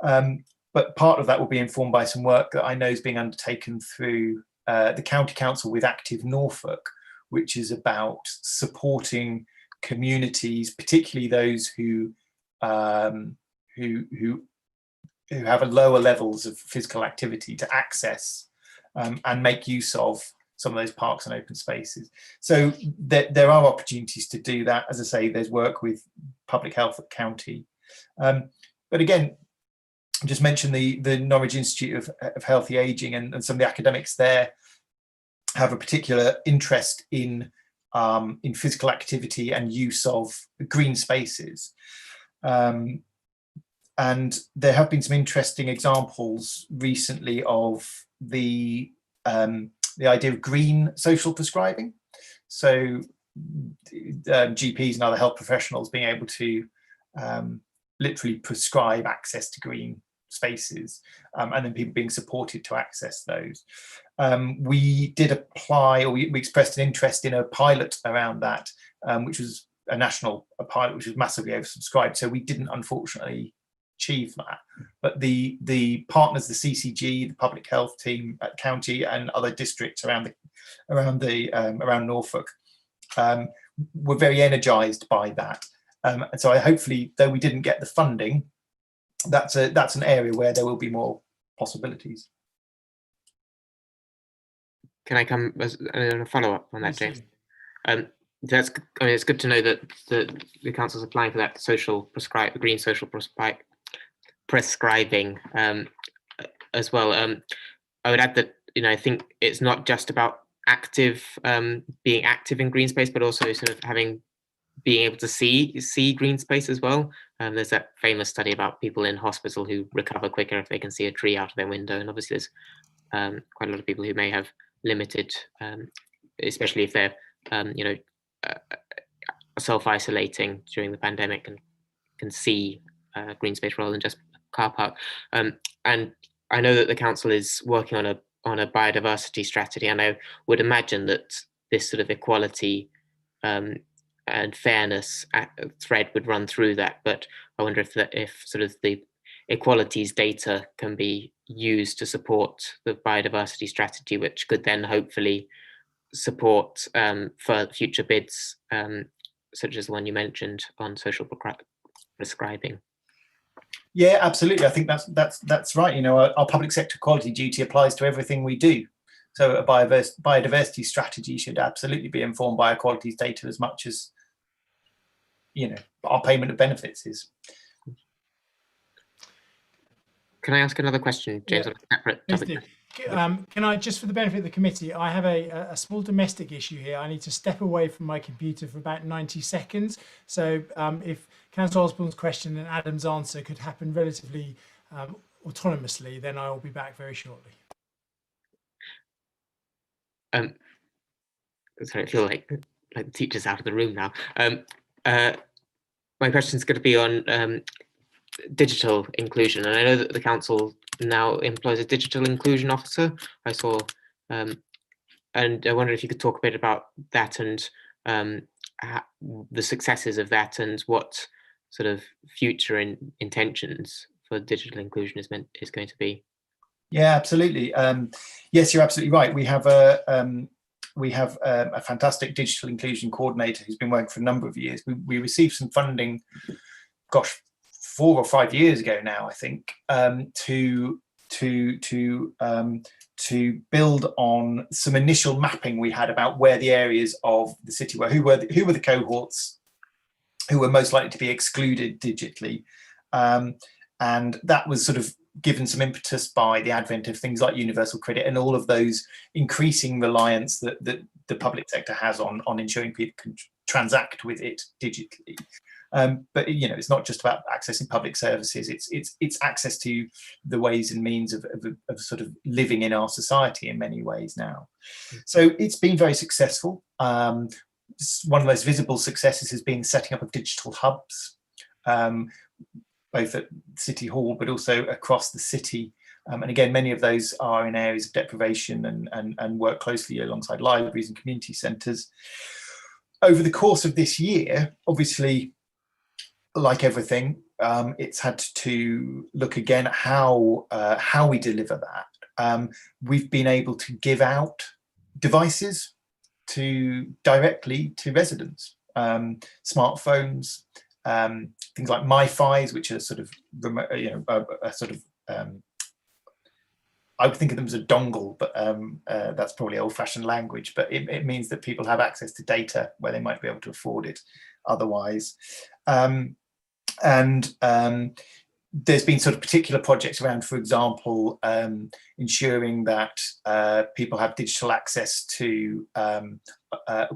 But part of that will be informed by some work that I know is being undertaken through the County Council with Active Norfolk, which is about supporting communities, particularly those who have a lower levels of physical activity, to access and make use of some of those parks and open spaces. So there are opportunities to do that. As I say, there's work with public health at county. But again, just mention the Norwich Institute of Healthy Ageing, and some of the academics there have a particular interest in physical activity and use of green spaces. And there have been some interesting examples recently of the idea of green social prescribing. So GPs and other health professionals being able to literally prescribe access to green spaces, and then people being supported to access those. We did apply, or we expressed an interest in a pilot around that, which was a pilot which was massively oversubscribed. So we didn't, unfortunately, achieve that. But the partners, the CCG, the public health team at county and other districts around Norfolk, were very energised by that. And so hopefully, though we didn't get the funding, that's an area where there will be more possibilities. Can I come as a follow-up on that, Please James? That's, I mean, it's good to know that the council's applying for that green social prescribing as well. I would add that, you know, I think it's not just about being active in green space, but also sort of being able to see green space as well. There's that famous study about people in hospital who recover quicker if they can see a tree out of their window, and obviously there's quite a lot of people who may have limited, especially if they're you know, self-isolating during the pandemic and can see green space rather than just car park. And I know that the council is working on a biodiversity strategy, and I would imagine that this sort of equality and fairness thread would run through that. But I wonder if sort of the equalities data can be used to support the biodiversity strategy, which could then hopefully support for future bids, such as the one you mentioned on social prescribing. Yeah, absolutely. I think that's right. You know, our public sector quality duty applies to everything we do. So a biodiversity strategy should absolutely be informed by equalities data as much as, you know, our payment of benefits is. Can I ask another question, James, on a separate topic? Can I, just for the benefit of the committee, I have a small domestic issue here. I need to step away from my computer for about 90 seconds. So if Councillor Osborne's question and Adam's answer could happen relatively autonomously, then I will be back very shortly. Sorry, I feel like the teacher's out of the room now. My question is going to be on digital inclusion, and I know that the council now employs a digital inclusion officer. I saw, and I wonder if you could talk a bit about that and the successes of that, and what sort of future intentions for digital inclusion is going to be. Yeah, absolutely. Yes, you're absolutely right. We have a fantastic digital inclusion coordinator who's been working for a number of years. We received some funding, gosh, 4 or 5 years ago now, I think, to build on some initial mapping we had about where the areas of the city were, who were the cohorts who were most likely to be excluded digitally, and that was sort of given some impetus by the advent of things like universal credit and all of those increasing reliance that the public sector has on ensuring people can transact with it digitally. But you know, it's not just about accessing public services. It's access to the ways and means of sort of living in our society in many ways now. So it's been very successful. One of the most visible successes has been setting up of digital hubs, both at City Hall but also across the city. And again, many of those are in areas of deprivation and work closely alongside libraries and community centres. Over the course of this year, obviously, like everything, it's had to look again at how we deliver that. We've been able to give out devices directly to residents, smartphones, things like MiFis, which are sort of remote, you know, I would think of them as a dongle, but that's probably old-fashioned language. But it means that people have access to data where they might be able to afford it otherwise. And there's been sort of particular projects around, for example, ensuring that people have digital access to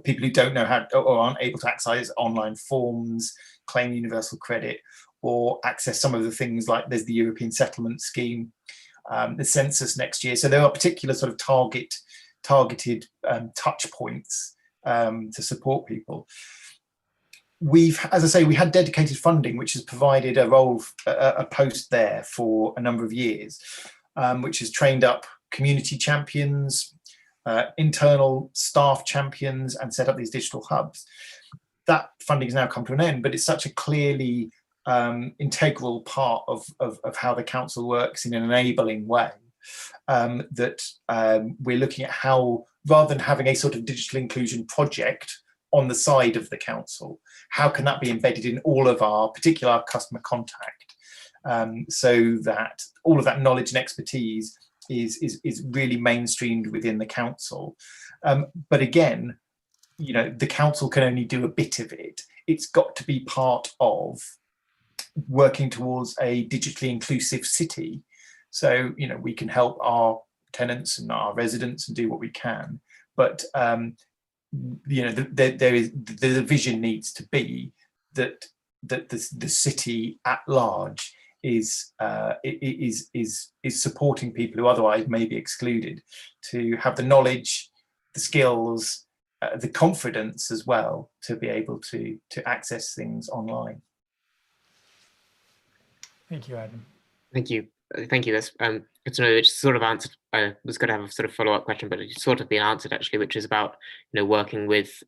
people who don't know how or aren't able to access online forms, claim universal credit, or access some of the things like there's the European Settlement Scheme, the census next year. So there are particular sort of targeted touch points to support people. As I say, we had dedicated funding, which has provided a post there for a number of years, which has trained up community champions, internal staff champions, and set up these digital hubs. That funding has now come to an end, but it's such a clearly integral part of how the council works in an enabling way, that we're looking at how, rather than having a sort of digital inclusion project on the side of the council, how can that be embedded in all of our particular customer contact? so that all of that knowledge and expertise is really mainstreamed within the council. But again, the council can only do a bit of it. It's got to be part of working towards a digitally inclusive city. So, we can help our tenants and our residents and do what we can. But, the vision needs to be that the city at large is supporting people who otherwise may be excluded, to have the knowledge, the skills, the confidence as well, to be able to access things online. Thank you, Adam. Thank you. That's good to know. It's sort of answered. I was going to have a sort of follow-up question, but it's sort of been answered actually, which is about working with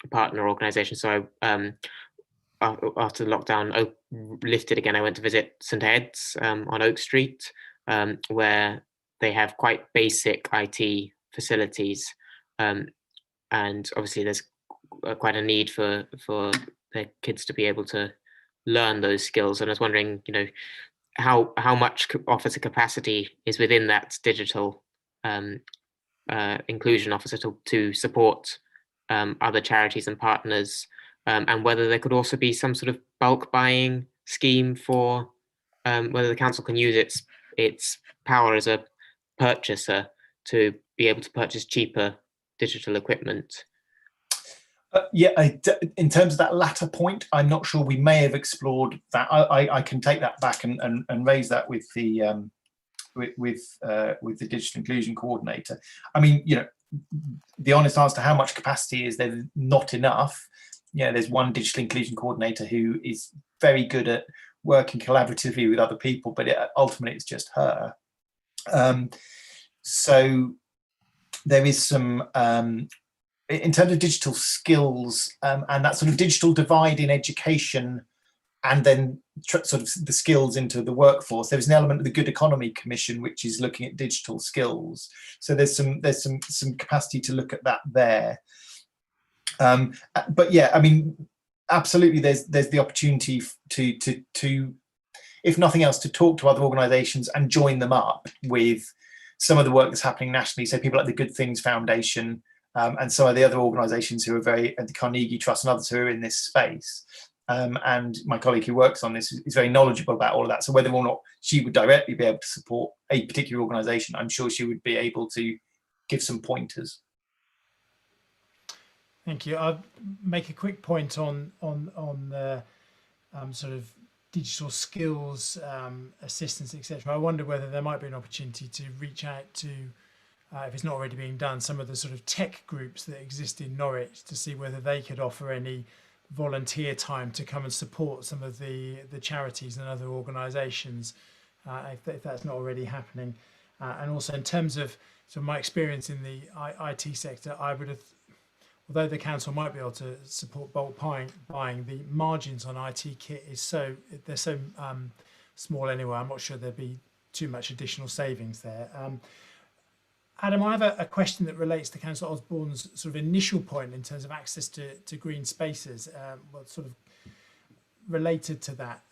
partner organisations. So after the lockdown lifted again, I went to visit St Ed's on Oak Street, where they have quite basic IT facilities, and obviously there's quite a need for their kids to be able to learn those skills. And I was wondering, how much officer capacity is within that digital inclusion officer to support other charities and partners, and whether there could also be some sort of bulk buying scheme for whether the council can use its power as a purchaser to be able to purchase cheaper digital equipment. In terms of that latter point, I'm not sure. We may have explored that. I can take that back and raise that with the digital inclusion coordinator. I mean, the honest answer to how much capacity is there, not enough. There's one digital inclusion coordinator who is very good at working collaboratively with other people, but ultimately it's just her. So there is some. In terms of digital skills and that sort of digital divide in education, and then sort of the skills into the workforce, there's an element of the Good Economy Commission which is looking at digital skills. So there's some capacity to look at that there. But yeah, I mean, absolutely, there's the opportunity to, if nothing else, to talk to other organisations and join them up with some of the work that's happening nationally. So people like the Good Things Foundation. And some of the other organisations who are the Carnegie Trust and others who are in this space. And my colleague who works on this is very knowledgeable about all of that. So whether or not she would directly be able to support a particular organisation, I'm sure she would be able to give some pointers. Thank you. I'll make a quick point on the sort of digital skills assistance, etc. I wonder whether there might be an opportunity to reach out to, if it's not already being done, some of the sort of tech groups that exist in Norwich, to see whether they could offer any volunteer time to come and support some of the charities and other organisations, if that's not already happening. And also in terms of my experience in the IT sector, I would have, although the council might be able to support bulk buying, the margins on IT kit they're so small anyway. I'm not sure there'd be too much additional savings there. Adam, I have a question that relates to Councillor Osborne's sort of initial point in terms of access to green spaces. Sort of related to that,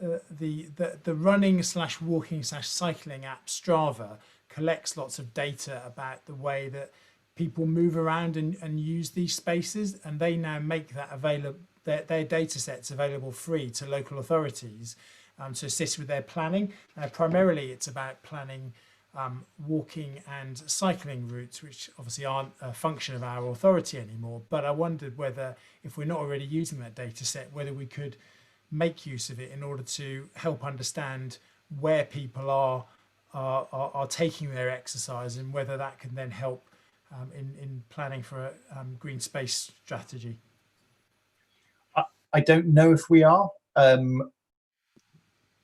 the running / walking / cycling app Strava collects lots of data about the way that people move around and use these spaces, and they now make that available, their data sets available free to local authorities to assist with their planning. Primarily, it's about planning walking and cycling routes, which obviously aren't a function of our authority anymore. But I wondered whether, if we're not already using that data set, whether we could make use of it in order to help understand where people are taking their exercise, and whether that can then help in planning for a green space strategy. I don't know if we are.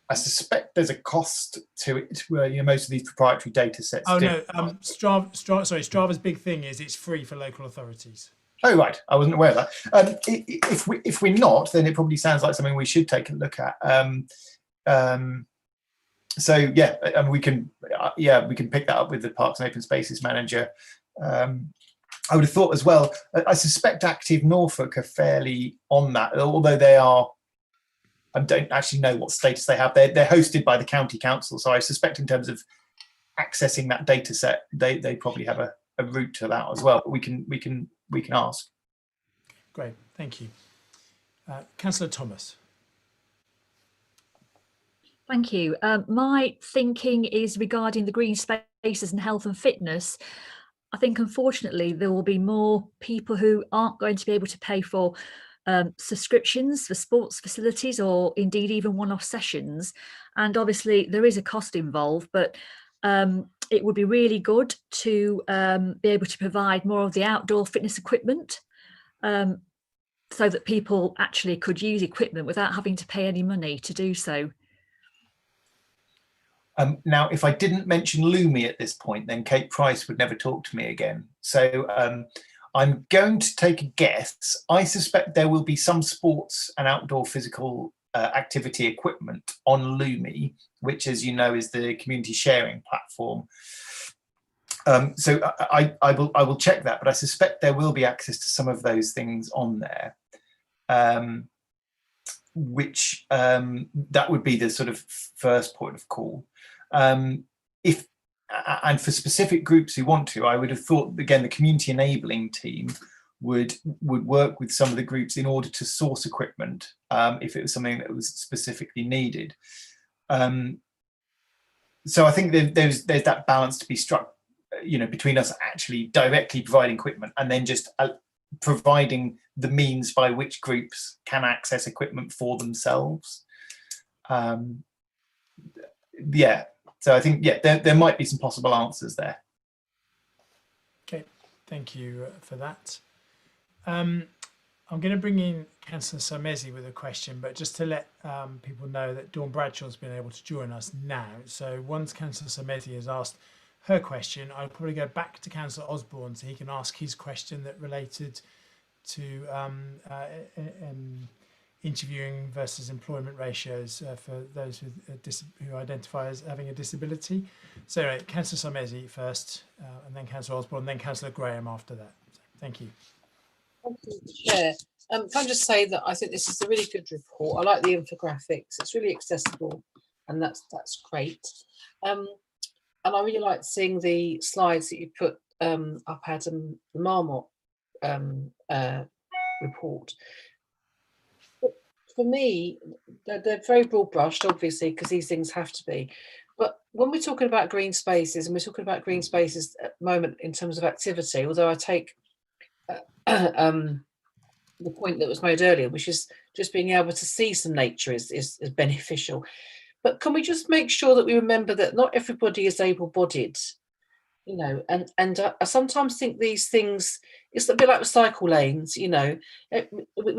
I suspect there's a cost to it, where most of these proprietary data sets. Oh no, Strava's big thing is it's free for local authorities. Oh right, I wasn't aware of that. If we're not, then it probably sounds like something we should take a look at. So yeah, and we can pick that up with the Parks and Open Spaces manager. I would have thought as well. I suspect Active Norfolk are fairly on that, although they are I don't actually know what status they have. They're hosted by the county council, so I suspect in terms of accessing that data set, they probably have a route to that as well. But we can ask. Great, thank you. Councillor Thomas. Thank you. My thinking is regarding the green spaces and health and fitness. I think, unfortunately, there will be more people who aren't going to be able to pay for subscriptions for sports facilities, or indeed even one-off sessions. And obviously there is a cost involved, but it would be really good to be able to provide more of the outdoor fitness equipment, so that people actually could use equipment without having to pay any money to do so. Now, if I didn't mention Lumi at this point, then Kate Price would never talk to me again. So I'm going to take a guess. I suspect there will be some sports and outdoor physical activity equipment on Lumi, which, as you know, is the community sharing platform. So I will check that, but I suspect there will be access to some of those things on there. Which that would be the sort of first point of call. And for specific groups who want to, I would have thought, again, the community enabling team would work with some of the groups in order to source equipment if it was something that was specifically needed. So I think there's that balance to be struck, between us actually directly providing equipment and then just providing the means by which groups can access equipment for themselves. So I think, there might be some possible answers there. Okay, thank you for that. I'm going to bring in Councillor Sarmezi with a question, but just to let people know that Dawn Bradshaw's been able to join us now. So once Councillor Sarmezi has asked her question, I'll probably go back to Councillor Osborne so he can ask his question that related to interviewing versus employment ratios for those who identify as having a disability. So anyway, Councillor Sarmezi first, and then Councillor Osborne, and then Councillor Graham after that. So, thank you. Thank you, Chair. Can I just say that I think this is a really good report. I like the infographics. It's really accessible, and that's great. And I really like seeing the slides that you put up at the Marmot report. But for me, they're very broad brushed, obviously, because these things have to be. But when we're talking about green spaces, and we're talking about green spaces at the moment in terms of activity, although I take the point that was made earlier, which is just being able to see some nature is beneficial. But can we just make sure that we remember that not everybody is able-bodied, and I sometimes think these things, it's a bit like the cycle lanes, we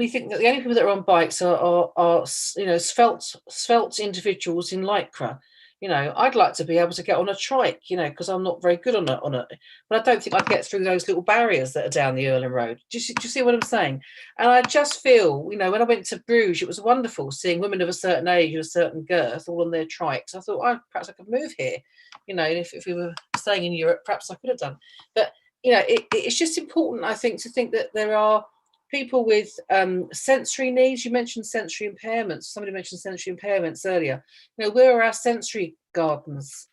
think that the only people that are on bikes are svelte individuals in Lycra. I'd like to be able to get on a trike, because I'm not very good on it, but I don't think I'd get through those little barriers that are down the Erlen Road. Do you see what I'm saying? And I just feel, when I went to Bruges, it was wonderful seeing women of a certain age, of a certain girth, all on their trikes. I thought, perhaps I could move here, if we were staying in Europe, perhaps I could have done. But, it's just important, I think, to think that there are people with sensory needs. You mentioned sensory impairments. Somebody mentioned sensory impairments earlier. Where are our sensory gardens,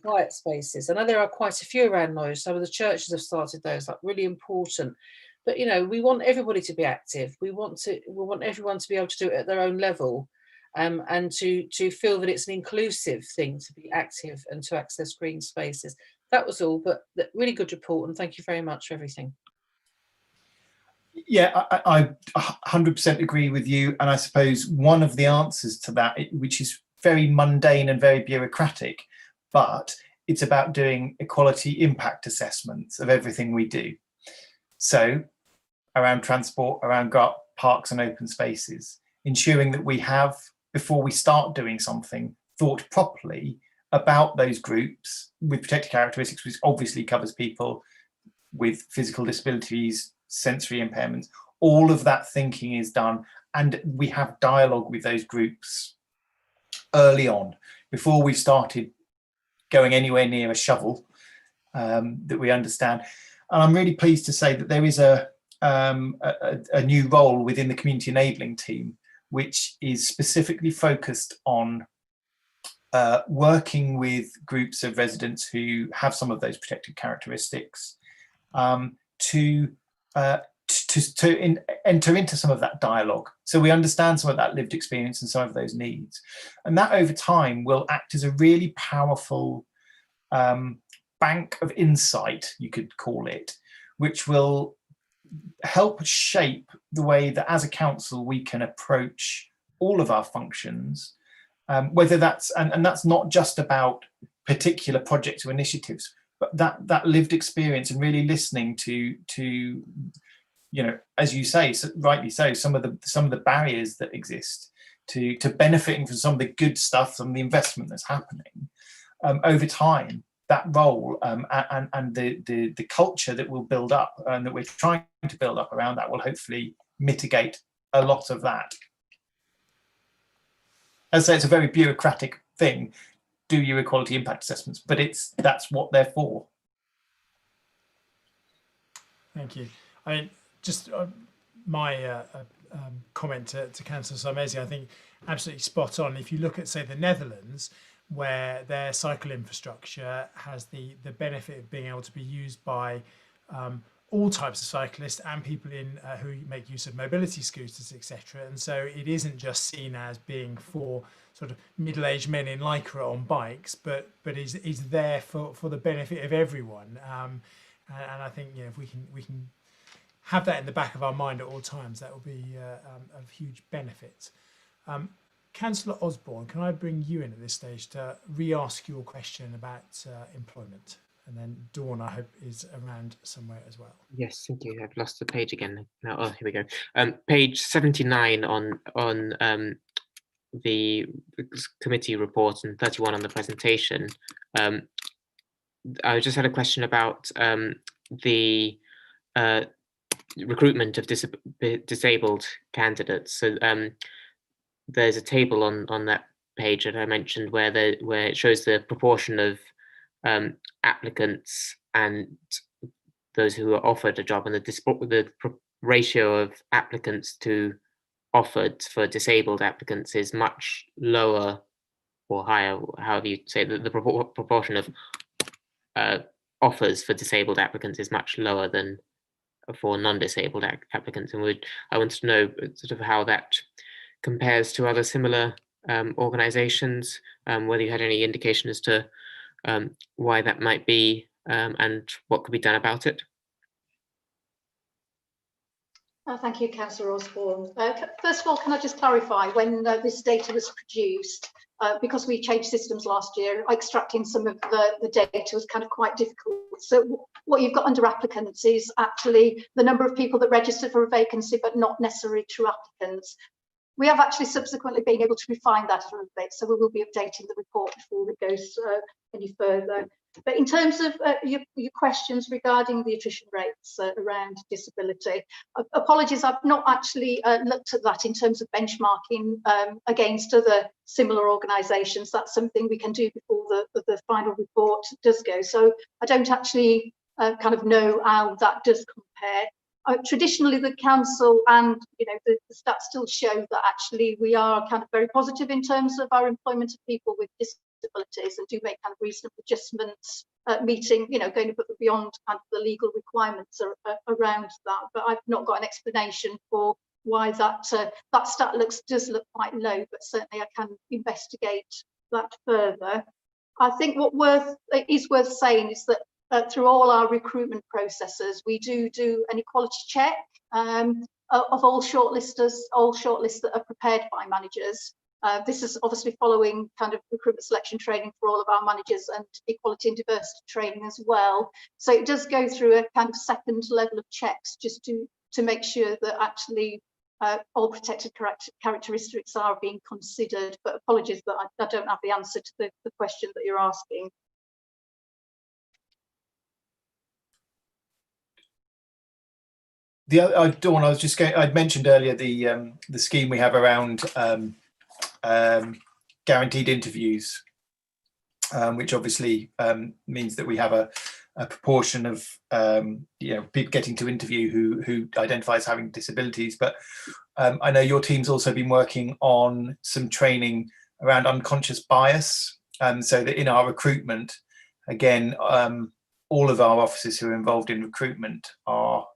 quiet spaces? I know there are quite a few around Norwich. Some of the churches have started those, like really important. But we want everybody to be active. We want everyone to be able to do it at their own level, and to feel that it's an inclusive thing to be active and to access green spaces. That was all, but really good report, and thank you very much for everything. Yeah, I 100% agree with you. And I suppose one of the answers to that, which is very mundane and very bureaucratic, but it's about doing equality impact assessments of everything we do. So around transport, around parks and open spaces, ensuring that we have, before we start doing something, thought properly about those groups with protected characteristics, which obviously covers people with physical disabilities, sensory impairments. All of that thinking is done, and we have dialogue with those groups early on, before we started going anywhere near a shovel, that we understand. And I'm really pleased to say that there is a new role within the community enabling team, which is specifically focused on working with groups of residents who have some of those protected characteristics to enter into some of that dialogue, so we understand some of that lived experience and some of those needs, and that over time will act as a really powerful bank of insight, you could call it, which will help shape the way that as a council we can approach all of our functions, whether that's and that's not just about particular projects or initiatives, but that lived experience and really listening to you know, as you say, rightly so, some of the barriers that exist to benefiting from some of the good stuff, some of the investment that's happening over time. That role and the culture that will build up and that we're trying to build up around that will hopefully mitigate a lot of that. As I say, it's a very bureaucratic thing. Do your equality impact assessments, but that's what they're for. Thank you. I mean, just my comment to Councillor Sarmezi, I think absolutely spot on. If you look at, say, the Netherlands, where their cycle infrastructure has the benefit of being able to be used by all types of cyclists and people who make use of mobility scooters, etc. And so it isn't just seen as being for sort of middle-aged men in lycra on bikes, but is there for the benefit of everyone. And I think, you know, if we can have that in the back of our mind at all times, that will be of huge benefit. Councillor Osborne, can I bring you in at this stage to re-ask your question about employment? And then Dawn, I hope, is around somewhere as well. Yes, thank you. I've lost the page again now. Oh, here we go. Page 79 on the committee report and 31 on the presentation. I just had a question about the recruitment of disabled candidates. So there's a table on that page that I mentioned where it shows the proportion of applicants and those who are offered a job, and the ratio of applicants to offered for disabled applicants is much lower or higher, however you say, the proportion of offers for disabled applicants is much lower than for non-disabled applicants. And I wanted to know sort of how that compares to other similar organisations, whether you had any indication as to why that might be and what could be done about it. Thank you, Councillor Osborne. First of all, can I just clarify, when this data was produced, because we changed systems last year, extracting some of the data was kind of quite difficult. So what you've got under applicants is actually the number of people that registered for a vacancy, but not necessarily true applicants. We have actually subsequently been able to refine that a little bit, so we will be updating the report before it goes any further. But in terms of your questions regarding the attrition rates around disability, apologies, I've not actually looked at that in terms of benchmarking against other similar organisations. That's something we can do before the final report does go. So I don't actually kind of know how that does compare. Traditionally, the council and the stats still show that actually we are kind of very positive in terms of our employment of people with disabilities and do make kind of reasonable adjustments, meeting, going above and beyond kind of the legal requirements around that. But I've not got an explanation for why that stat does look quite low, but certainly I can investigate that further. I think what is worth saying is that through all our recruitment processes, we do an equality check of all shortlists that are prepared by managers. This is obviously following kind of recruitment selection training for all of our managers and equality and diversity training as well. So it does go through a kind of second level of checks just to make sure that actually all protected characteristics are being considered. But apologies that I don't have the answer to the question that you're asking. Dawn, I'd mentioned earlier the scheme we have around guaranteed interviews, which obviously means that we have a proportion of people getting to interview who identify as having disabilities. But I know your team's also been working on some training around unconscious bias, so that in our recruitment, again, all of our officers who are involved in recruitment are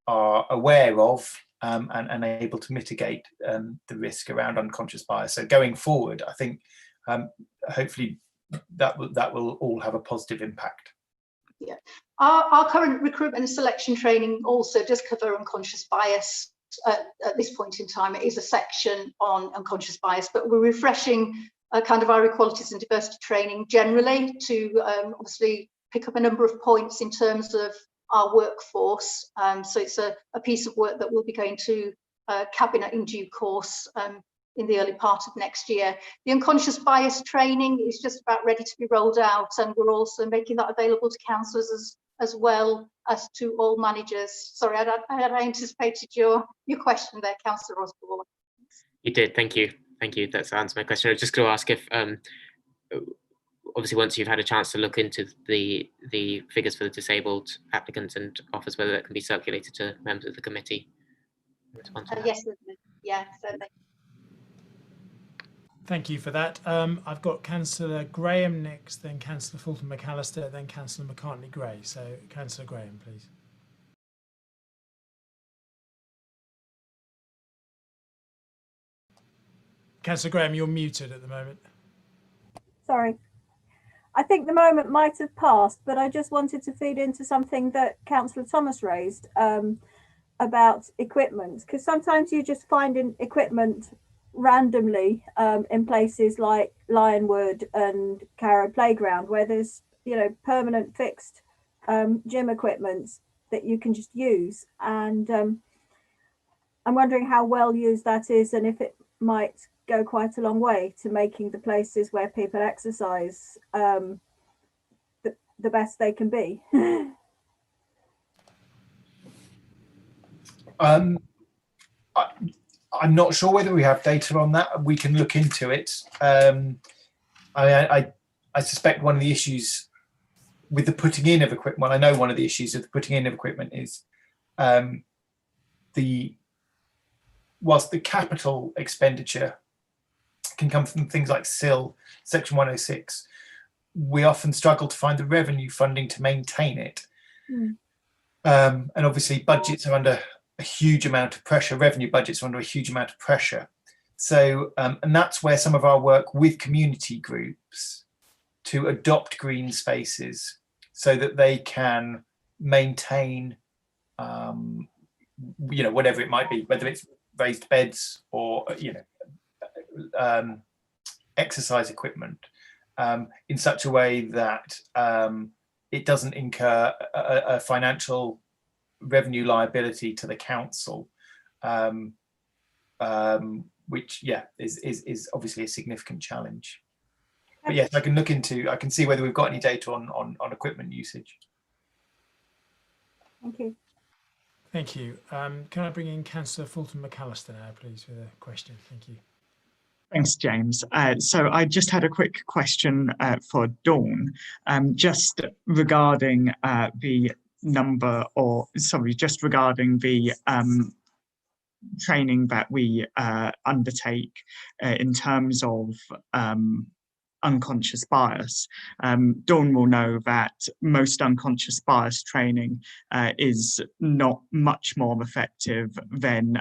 aware of and able to mitigate the risk around unconscious bias. So going forward, I think hopefully that will all have a positive impact. Yeah, our current recruitment and selection training also does cover unconscious bias. At this point in time, it is a section on unconscious bias, but we're refreshing kind of our equalities and diversity training generally to obviously pick up a number of points in terms of our workforce. So it's a piece of work that will be going to Cabinet in due course in the early part of next year. The unconscious bias training is just about ready to be rolled out, and we're also making that available to councillors as well as to all managers. Sorry, I anticipated your question there, Councillor Osborne. You did, thank you. Thank you, that's answered my question. I was just going to ask if, obviously once you've had a chance to look into the figures for the disabled applicants and offers, whether that can be circulated to members of the committee. Yes, certainly. Yeah, certainly. Thank you for that. I've got Councillor Graham next, then Councillor Fulton McAllister, then Councillor McCartney-Gray. So Councillor Graham, please. Councillor Graham, you're muted at the moment. Sorry. I think the moment might have passed, but I just wanted to feed into something that Councillor Thomas raised about equipment, because sometimes you just find equipment randomly in places like Lionwood and Carrow Playground, where there's, you know, permanent fixed gym equipment that you can just use, and I'm wondering how well used that is, and if it might go quite a long way to making the places where people exercise the best they can be. I'm not sure whether we have data on that. We can look into it. I suspect one of the issues with the putting in of equipment, well, I know one of the issues with the putting in of equipment is whilst the capital expenditure can come from things like SIL, Section 106, we often struggle to find the revenue funding to maintain it. And obviously budgets are under a huge amount of pressure, revenue budgets are under a huge amount of pressure. So, and that's where some of our work with community groups to adopt green spaces so that they can maintain, you know, whatever it might be, whether it's raised beds or, you know, exercise equipment in such a way that it doesn't incur a financial revenue liability to the council, which, yeah, is obviously a significant challenge. But yes, I can look into, I can see whether we've got any data on equipment usage. Thank you. Thank you. Can I bring in Councillor Fulton McAllister now, please, with a question? Thank you. Thanks, James. So I just had a quick question for Dawn, just regarding the number, or sorry, just regarding the training that we undertake in terms of unconscious bias. Dawn will know that most unconscious bias training is not much more effective than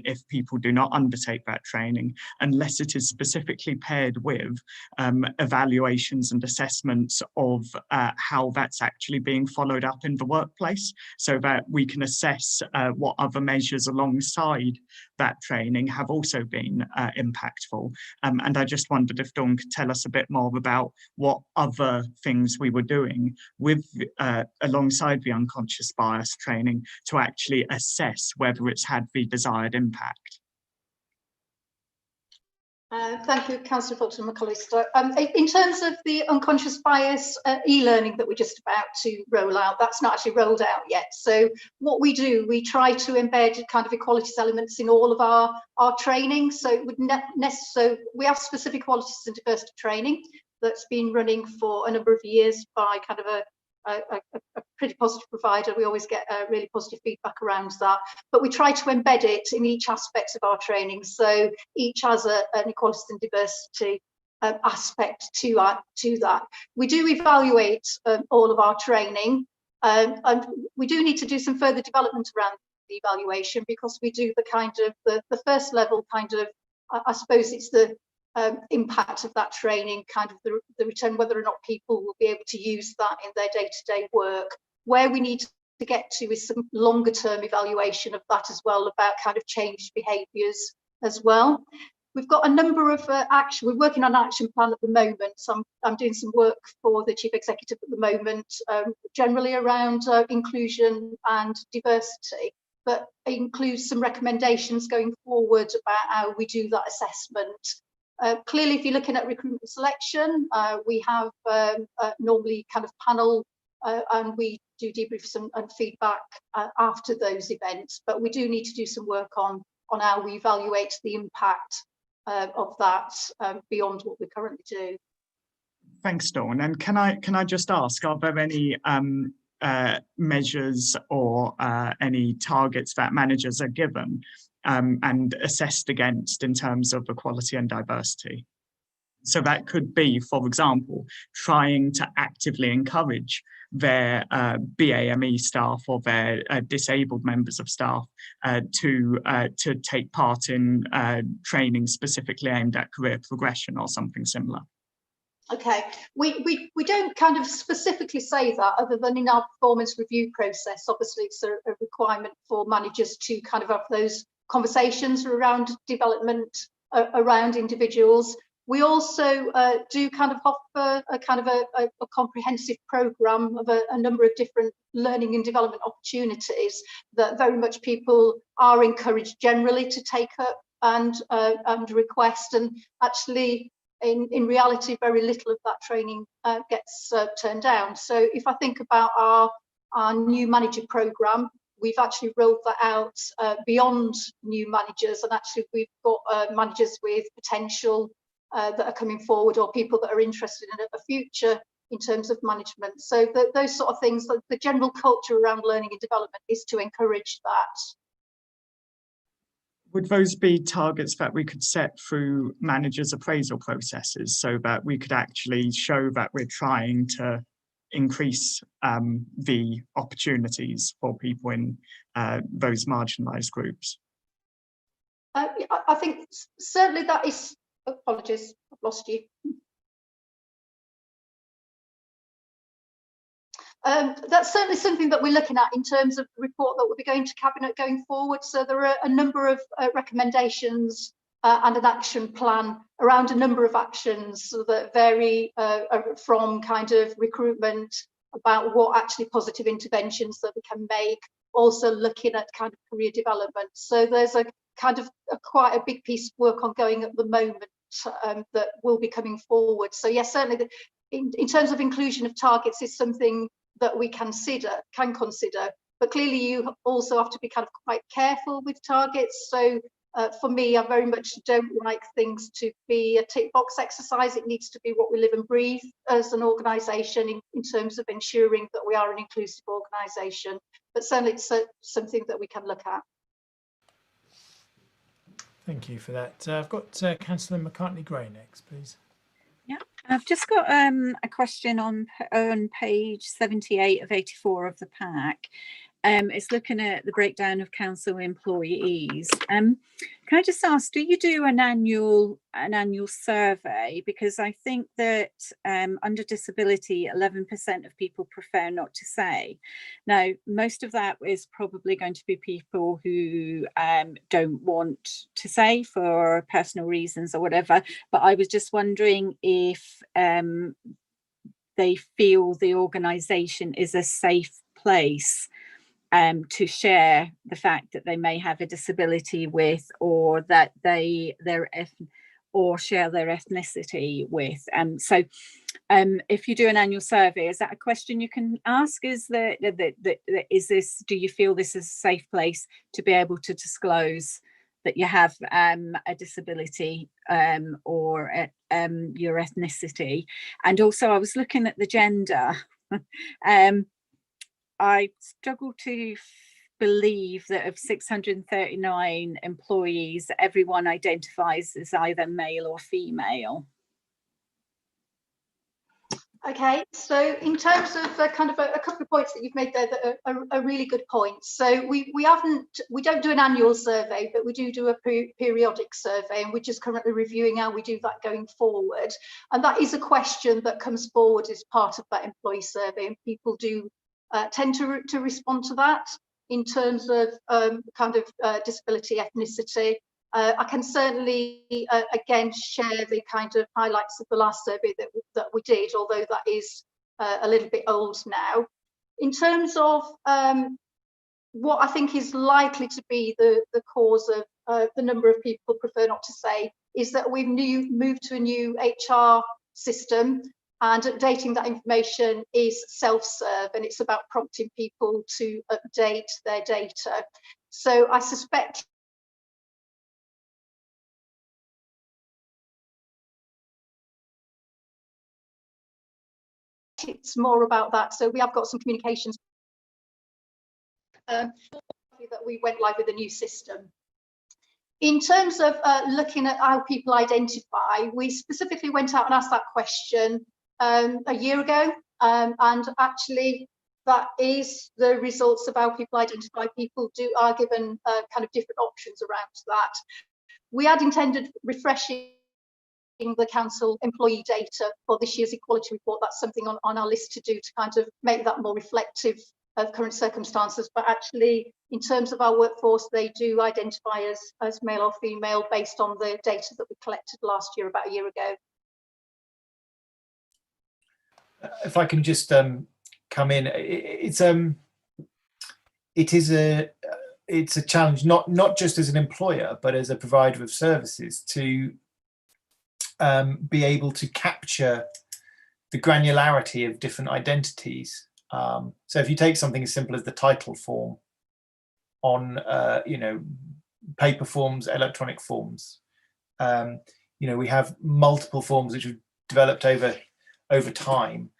if people do not undertake that training, unless it is specifically paired with evaluations and assessments of how that's actually being followed up in the workplace, so that we can assess what other measures alongside that training have also been impactful. And I just wondered if Dawn could tell us a bit more about what other things we were doing with alongside the unconscious bias training to actually assess whether it's had the desired impact. Thank you, Councillor Fulton McAllister. In terms of the unconscious bias e-learning that we're just about to roll out, that's not actually rolled out yet. So what we do, we try to embed kind of equalities elements in all of our training. So it would so we have specific equalities and diversity training that's been running for a number of years by kind of a pretty positive provider. We always get really positive feedback around that, but we try to embed it in each aspect of our training. So each has an equality and diversity aspect to that. We do evaluate all of our training, and we do need to do some further development around the evaluation, because we do the kind of the first level kind of, I suppose it's the impact of that training, kind of the return, whether or not people will be able to use that in their day-to-day work. Where we need to get to is some longer term evaluation of that as well, about kind of changed behaviours as well. We've got a number of action. We're working on an action plan at the moment. So I'm doing some work for the Chief Executive at the moment, generally around inclusion and diversity, but it includes some recommendations going forward about how we do that assessment. Clearly, if you're looking at recruitment selection, we have normally kind of panel, and we do debriefs and feedback after those events. But we do need to do some work on how we evaluate the impact of that beyond what we currently do. Thanks, Dawn. And can I just ask, are there any measures or any targets that managers are given and assessed against in terms of equality and diversity? So that could be, for example, trying to actively encourage their BAME staff or their disabled members of staff to take part in training specifically aimed at career progression or something similar. Okay, we don't kind of specifically say that, other than in our performance review process. Obviously, it's a requirement for managers to kind of have those conversations around development around individuals. We also do kind of offer a kind of a comprehensive programme of a number of different learning and development opportunities that very much people are encouraged generally to take up and request, and actually in reality very little of that training gets turned down. So if I think about our new manager programme, we've actually rolled that out beyond new managers, and actually we've got managers with potential that are coming forward, or people that are interested in a future in terms of management. So those sort of things, the general culture around learning and development is to encourage that. Would those be targets that we could set through managers' appraisal processes, so that we could actually show that we're trying to increase the opportunities for people in those marginalised groups? I think certainly that is, apologies, I've lost you. That's certainly something that we're looking at in terms of the report that will be going to Cabinet going forward. So there are a number of recommendations and an action plan around a number of actions that vary from kind of recruitment, about what actually positive interventions that we can make, also looking at kind of career development. So there's a kind of quite a big piece of work ongoing at the moment that will be coming forward. So yes, certainly in terms of inclusion of targets is something that we can consider, but clearly you also have to be kind of quite careful with targets. So for me, I very much don't like things to be a tick box exercise. It needs to be what we live and breathe as an organisation in terms of ensuring that we are an inclusive organisation. But certainly it's something that we can look at. Thank you for that. I've got Councillor McCartney-Gray next, please. Yeah, I've just got a question on page 78 of 84 of the pack. It's looking at the breakdown of council employees. Can I just ask, do you do an annual survey? Because I think that under disability, 11% of people prefer not to say. Now, most of that is probably going to be people who don't want to say for personal reasons or whatever. But I was just wondering if they feel the organisation is a safe place to share the fact that they may have a disability with, or that or share their ethnicity with. So if you do an annual survey, is that a question you can ask? Is this, do you feel this is a safe place to be able to disclose that you have a disability or your ethnicity? And also I was looking at the gender I struggle to believe that of 639 employees, everyone identifies as either male or female. Okay, so in terms of kind of a couple of points that you've made there that are really good points. So we don't do an annual survey, but we do a periodic survey, and we're just currently reviewing how we do that going forward. And that is a question that comes forward as part of that employee survey, and people do tend to respond to that in terms of kind of disability, ethnicity. I can certainly, again, share the kind of highlights of the last survey that we did, although that is a little bit old now. In terms of what I think is likely to be the cause of the number of people prefer not to say, is that we've moved to a new HR system, and updating that information is self-serve, and it's about prompting people to update their data. So I suspect it's more about that. So we have got some communications that we went live with a new system. In terms of looking at how people identify, we specifically went out and asked that question a year ago, and actually that is the results of how people identify. People are given kind of different options around that. We had intended refreshing the council employee data for this year's equality report. That's something on our list to do to kind of make that more reflective of current circumstances, but actually in terms of our workforce, they do identify as male or female based on the data that we collected last year, about a year ago. If I can just come in, it's a challenge, not just as an employer, but as a provider of services, to be able to capture the granularity of different identities. So if you take something as simple as the title form on, paper forms, electronic forms, we have multiple forms which have developed over time,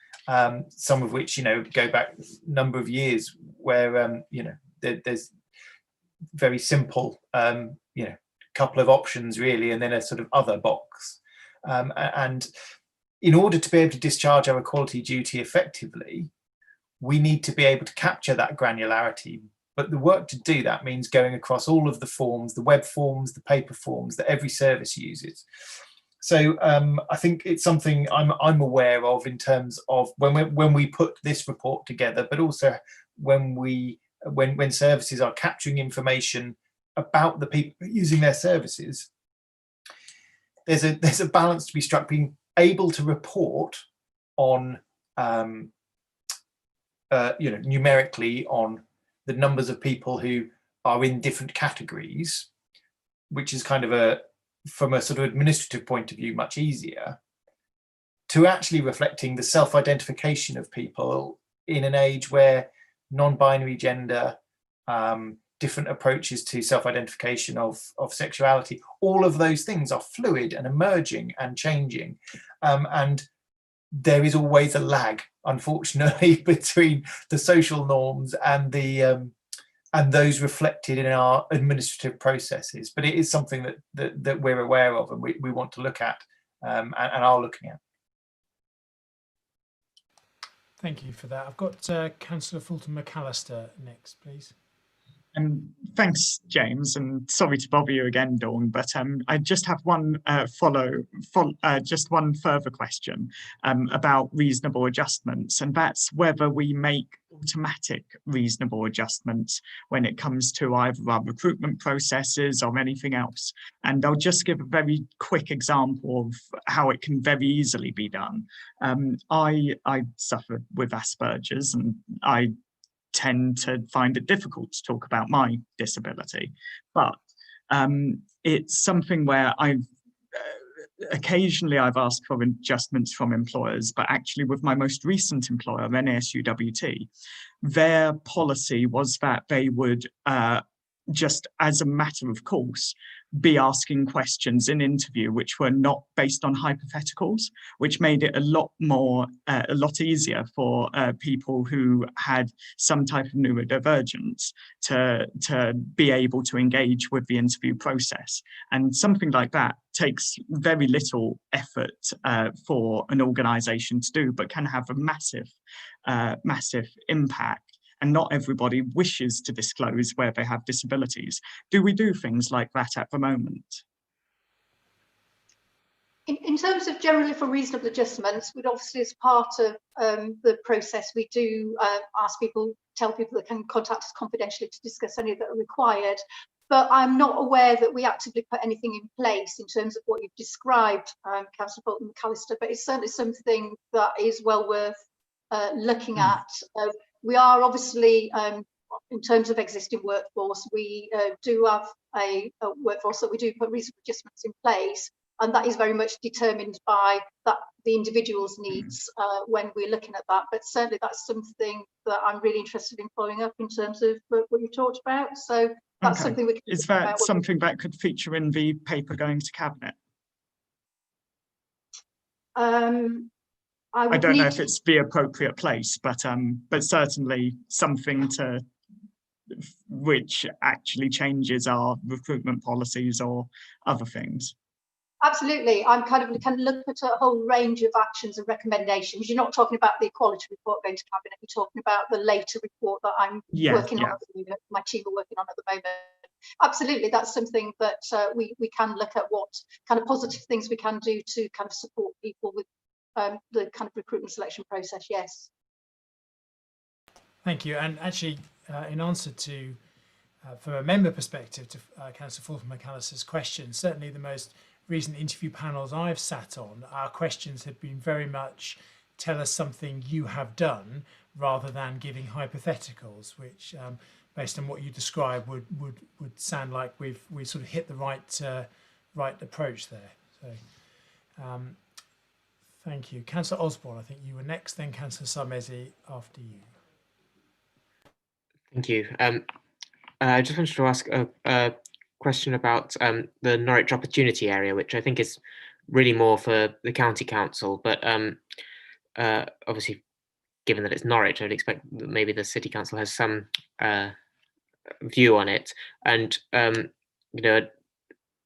some of which, go back a number of years, where, there's very simple, couple of options really, and then a sort of other box. And in order to be able to discharge our equality duty effectively, we need to be able to capture that granularity. But the work to do that means going across all of the forms, the web forms, the paper forms that every service uses. So I think it's something I'm aware of in terms of when we put this report together, but also when services are capturing information about the people using their services. There's a balance to be struck, being able to report on numerically on the numbers of people who are in different categories, which is kind of from a sort of administrative point of view, much easier, to actually reflecting the self-identification of people in an age where non-binary gender, different approaches to self-identification of sexuality, all of those things are fluid and emerging and changing. And there is always a lag, unfortunately, between the social norms and and those reflected in our administrative processes. But it is something that we're aware of, and we want to look at and are looking at. Thank you for that. I've got Councillor Fulton McAllister next, please. Thanks, James, and sorry to bother you again, Dawn, but I just have one one further question about reasonable adjustments, and that's whether we make automatic reasonable adjustments when it comes to either our recruitment processes or anything else. And I'll just give a very quick example of how it can very easily be done. I suffer with Asperger's, and I tend to find it difficult to talk about my disability, but it's something where occasionally I've asked for adjustments from employers, but actually with my most recent employer, NASUWT, their policy was that they would just as a matter of course be asking questions in interview which were not based on hypotheticals, which made it a lot easier for people who had some type of neurodivergence to be able to engage with the interview process. And something like that takes very little effort for an organisation to do, but can have a massive impact. And not everybody wishes to disclose where they have disabilities. Do we do things like that at the moment? In terms of generally for reasonable adjustments, we'd obviously, as part of the process, we do tell people that can contact us confidentially to discuss any that are required. But I'm not aware that we actively put anything in place in terms of what you've described, Councillor Bolton McAllister, but it's certainly something that is well worth looking at. We are obviously, in terms of existing workforce, we do have a workforce that we do put reasonable adjustments in place, and that is very much determined by the individual's needs when we're looking at that. But certainly that's something that I'm really interested in following up in terms of what you talked about. So that's something we can. Is that something that could feature in the paper going to Cabinet? I don't know if it's the appropriate place, but certainly something which actually changes our recruitment policies or other things. Absolutely, I'm kind of look at a whole range of actions and recommendations. You're not talking about the equality report going to Cabinet. You're talking about the later report that I'm working on. My team are working on at the moment. Absolutely, that's something that we can look at what kind of positive things we can do to kind of support people with the kind of recruitment selection process. Yes. Thank you. And actually, in answer to, from a member perspective, to Councillor Fulton McAllister's question, certainly the most recent interview panels I've sat on, our questions have been very much tell us something you have done rather than giving hypotheticals, which based on what you describe would sound like we sort of hit the right approach there. So thank you. Councillor Osborne, I think you were next, then Councillor Sarmezi after you. Thank you. I just wanted to ask a question about the Norwich Opportunity Area, which I think is really more for the County Council, but obviously, given that it's Norwich, I'd expect that maybe the City Council has some view on it. And you know,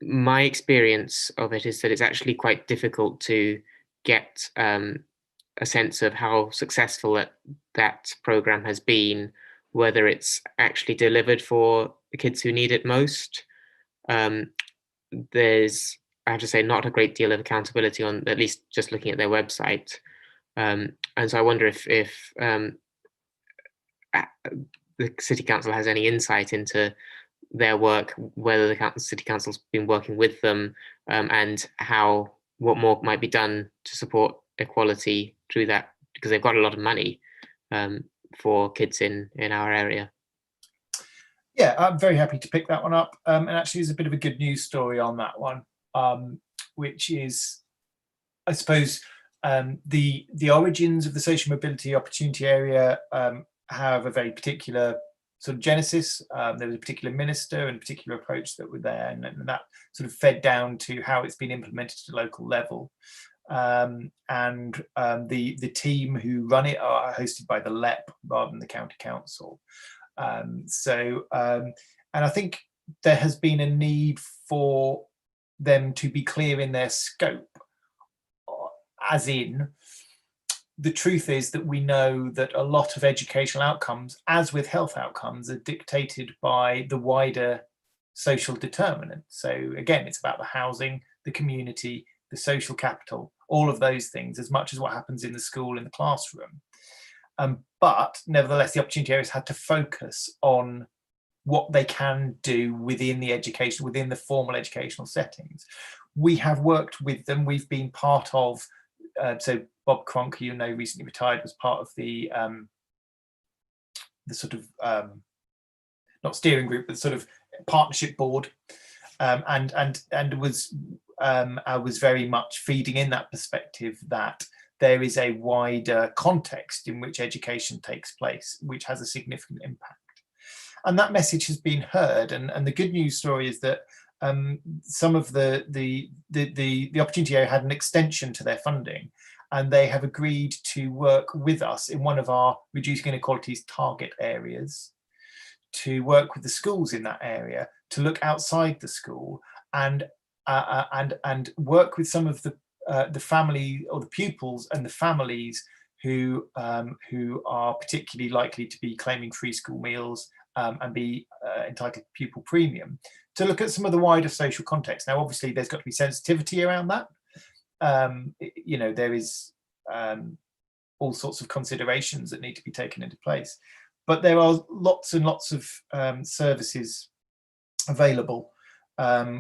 my experience of it is that it's actually quite difficult to get a sense of how successful that programme has been, whether it's actually delivered for the kids who need it most. There's, I have to say, not a great deal of accountability on, at least just looking at their website. And so I wonder if the City Council has any insight into their work, whether the City Council's been working with them, and what more might be done to support equality through that, because they've got a lot of money for kids in our area. Yeah, I'm very happy to pick that one up. And actually, there's a bit of a good news story on that one, which is, I suppose, the origins of the social mobility opportunity area have a very particular sort of genesis. There was a particular minister and a particular approach that were there, and that sort of fed down to how it's been implemented at a local level. The team who run it are hosted by the LEP rather than the County Council. And I think there has been a need for them to be clear in their scope, as in, the truth is that we know that a lot of educational outcomes, as with health outcomes, are dictated by the wider social determinants. So again, it's about the housing, the community, the social capital, all of those things, as much as what happens in the school, in the classroom. But nevertheless, the opportunity areas had to focus on what they can do within the education, within the formal educational settings. We have worked with them. We've been part of, so Bob Cronk, who you know recently retired, was part of the sort of, not steering group, but sort of partnership board, and was I was very much feeding in that perspective that there is a wider context in which education takes place, which has a significant impact. And that message has been heard. And the good news story is that some of the opportunity area had an extension to their funding, and they have agreed to work with us in one of our reducing inequalities target areas, to work with the schools in that area, to look outside the school and work with some of the family or the pupils and the families who are particularly likely to be claiming free school meals and be entitled to pupil premium, to look at some of the wider social context. Now, obviously, there's got to be sensitivity around that. You know, there is all sorts of considerations that need to be taken into place, but there are lots and lots of services available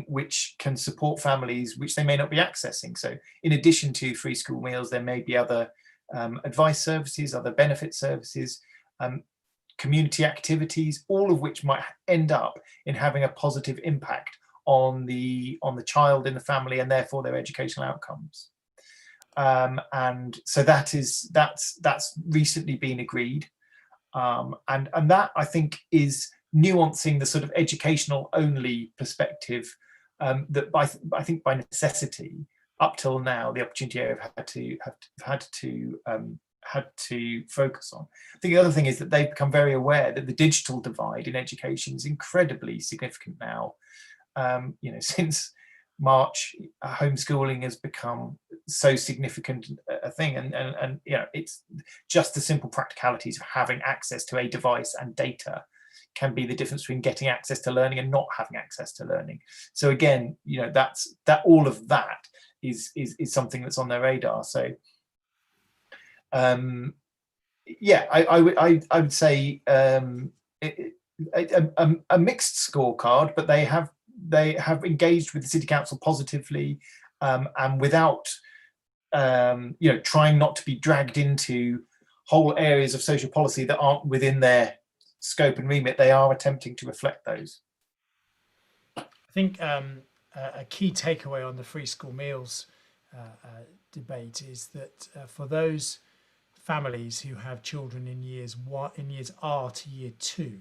which can support families which they may not be accessing. So in addition to free school meals, there may be other advice services, other benefit services, community activities, all of which might end up in having a positive impact on the child in the family and therefore their educational outcomes. And so that's recently been agreed, and that I think is nuancing the sort of educational only perspective that I think by necessity up till now the opportunity area have had to focus on. I think the other thing is that they've become very aware that the digital divide in education is incredibly significant now. You know, since March, homeschooling has become so significant a thing, and you know, it's just the simple practicalities of having access to a device and data can be the difference between getting access to learning and not having access to learning. So again, you know, that all of that is something that's on their radar. So yeah, I would say a mixed scorecard, but they have engaged with the City Council positively, and without you know, trying not to be dragged into whole areas of social policy that aren't within their scope and remit. They are attempting to reflect those. I think a key takeaway on the free school meals debate is that for those families who have children in years R to year 2,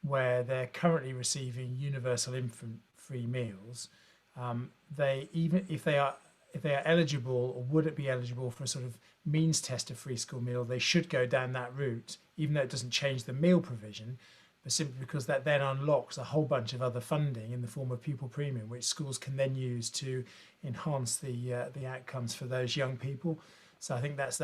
where they're currently receiving universal infant free meals, they, even if they are eligible or would it be eligible for a sort of means test of free school meal, they should go down that route, even though it doesn't change the meal provision, but simply because that then unlocks a whole bunch of other funding in the form of pupil premium, which schools can then use to enhance the outcomes for those young people. So I think that's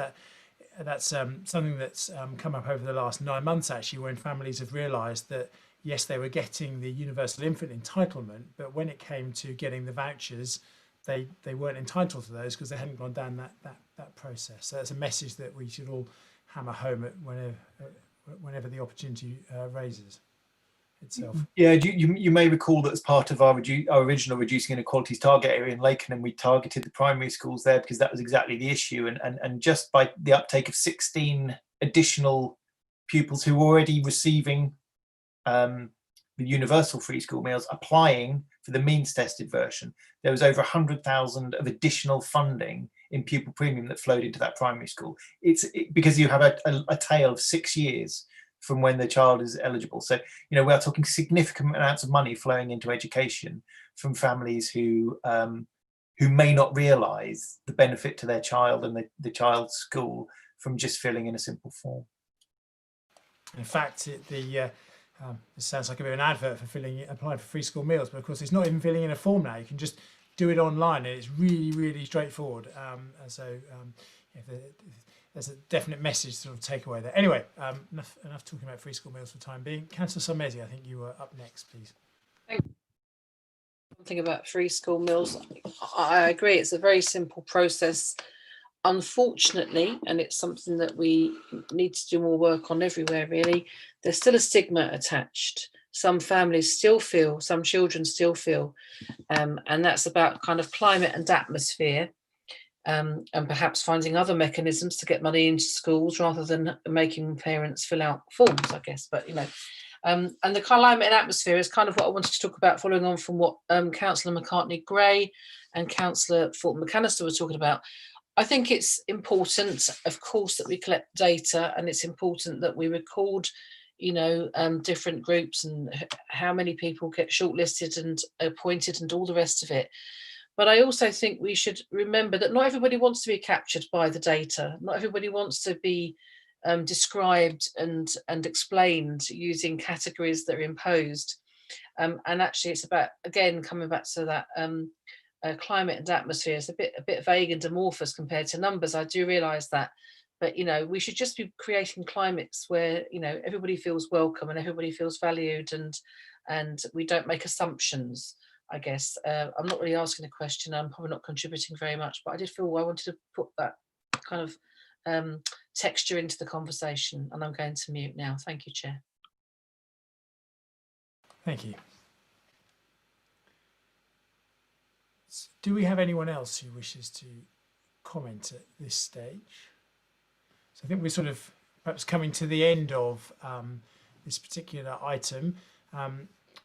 something that's come up over the last 9 months, actually, when families have realised that yes, they were getting the universal infant entitlement, but when it came to getting the vouchers, they weren't entitled to those because they hadn't gone down that process. So that's a message that we should all hammer home at whenever the opportunity raises itself. Yeah, you may recall that as part of our original reducing inequalities target area in Lakenham, we targeted the primary schools there because that was exactly the issue, and just by the uptake of 16 additional pupils who were already receiving the universal free school meals applying for the means tested version, there was over 100,000 of additional funding in pupil premium that flowed into that primary school. Because you have a tail of 6 years from when the child is eligible. So, you know, we are talking significant amounts of money flowing into education from families who may not realise the benefit to their child and the child's school from just filling in a simple form. In fact, this sounds like a bit of an advert for applying for free school meals, but of course it's not even filling in a form now. You can just do it online, and it's really, really straightforward. There's a definite message sort of takeaway there. Anyway, enough talking about free school meals for the time being. Councillor Somesi, I think you were up next, please. One thing about free school meals, I agree, it's a very simple process. Unfortunately, and it's something that we need to do more work on everywhere, really, there's still a stigma attached. Some families still feel, some children still feel, and that's about kind of climate and atmosphere, and perhaps finding other mechanisms to get money into schools rather than making parents fill out forms, I guess. But, you know, and the climate and atmosphere is kind of what I wanted to talk about, following on from what Councillor McCartney-Gray and Councillor Fulton McAllister were talking about. I think it's important, of course, that we collect data, and it's important that we record you know, different groups and how many people get shortlisted and appointed and all the rest of it. But I also think we should remember that not everybody wants to be captured by the data. Not everybody wants to be described and explained using categories that are imposed. And actually, it's about, again, coming back to that climate and atmosphere. It's a bit vague and amorphous compared to numbers. I do realise that. But, you know, we should just be creating climates where, you know, everybody feels welcome and everybody feels valued, and we don't make assumptions, I guess. I'm not really asking a question. I'm probably not contributing very much, but I did feel I wanted to put that kind of texture into the conversation, and I'm going to mute now. Thank you, Chair. Thank you. Do we have anyone else who wishes to comment at this stage? So I think we're sort of perhaps coming to the end of this particular item. I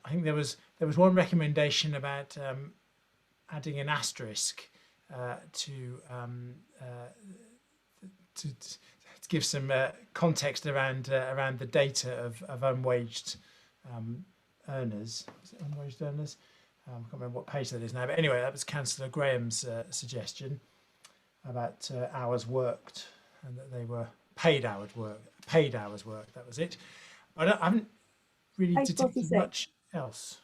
think there was one recommendation about adding an asterisk to give some context around the data of unwaged earners. Is it unwaged earners? I can't remember what page that is now. But anyway, that was Councillor Graham's suggestion about hours worked, and that they were paid hours work. That was it. I haven't really detected much else.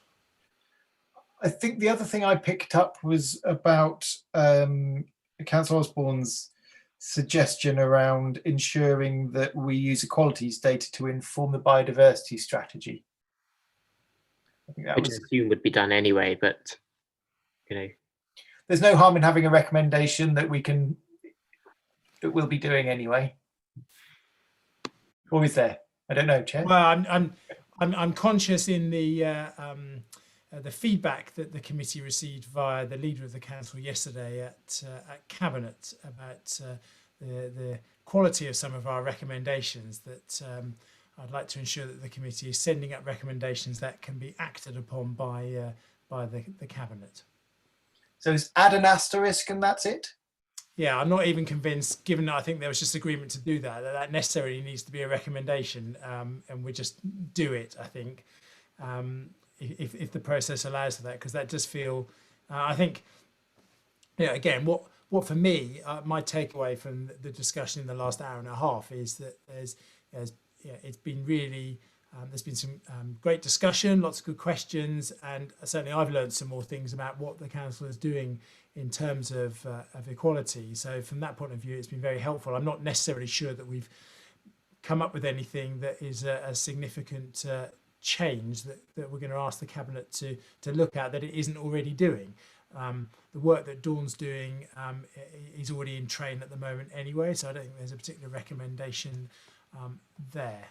I think the other thing I picked up was about Councillor Osborne's suggestion around ensuring that we use equalities data to inform the biodiversity strategy. I think that Which I assume would be done anyway, but you know, there's no harm in having a recommendation that we'll be doing anyway. Or is there? I don't know, Chair. Well, I'm conscious in the feedback that the committee received via the leader of the council yesterday at Cabinet about the quality of some of our recommendations, that I'd like to ensure that the committee is sending up recommendations that can be acted upon by the Cabinet. So it's add an asterisk and that's it? Yeah, I'm not even convinced, given that I think there was just agreement to do that necessarily needs to be a recommendation, and we just do it, I think, if the process allows for that, because that does feel, I think, you know, again, what for me, my takeaway from the discussion in the last hour and a half is that it's been really, there's been some great discussion, lots of good questions, and certainly I've learned some more things about what the council is doing in terms of equality. So from that point of view, it's been very helpful. I'm not necessarily sure that we've come up with anything that is a significant change that we're going to ask the Cabinet to look at that it isn't already doing. The work that Dawn's doing is already in train at the moment anyway, so I don't think there's a particular recommendation there.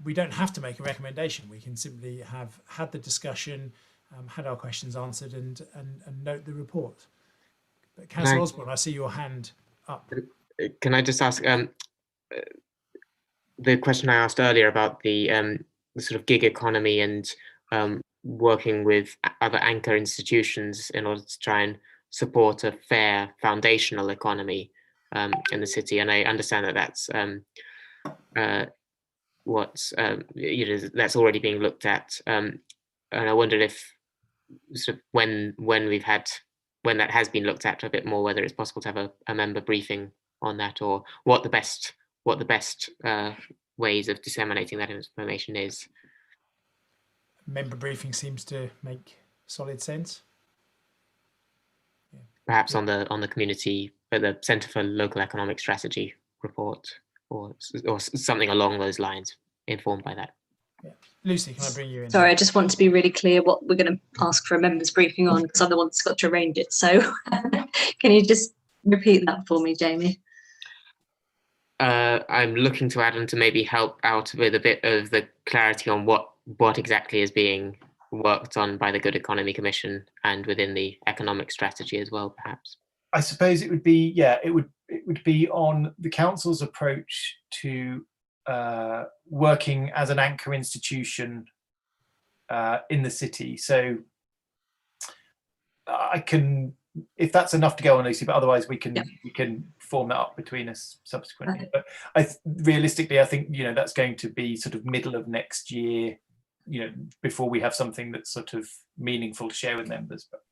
We don't have to make a recommendation. We can simply have had the discussion, had our questions answered, and note the report. But Councillor Osborne, I see your hand up. Can I just ask the question I asked earlier about the sort of gig economy and working with other anchor institutions in order to try and support a fair foundational economy in the city, and I understand that that's what's you know, that's already being looked at, and I wondered if sort of when that has been looked at a bit more, whether it's possible to have a member briefing on that, or what the best ways of disseminating that information is. Member briefing seems to make solid sense. Yeah. Perhaps on the community, the Centre for Local Economic Strategy report, or something along those lines, informed by that. Yeah. Lucy, can I bring you in? Sorry, I just want to be really clear what we're going to ask for a members briefing on, because I'm the one that's got to arrange it. So can you just repeat that for me, Jamie? I'm looking to Adam to maybe help out with a bit of the clarity on what exactly is being worked on by the Good Economy Commission and within the economic strategy as well, perhaps. I suppose it would be, yeah, it would be on the council's approach to working as an anchor institution in the city. So I can if that's enough to go on, Lucy, but otherwise we can form that up between us subsequently. But realistically, I think, you know, that's going to be sort of middle of next year, you know, before we have something that's sort of meaningful to share with members. But.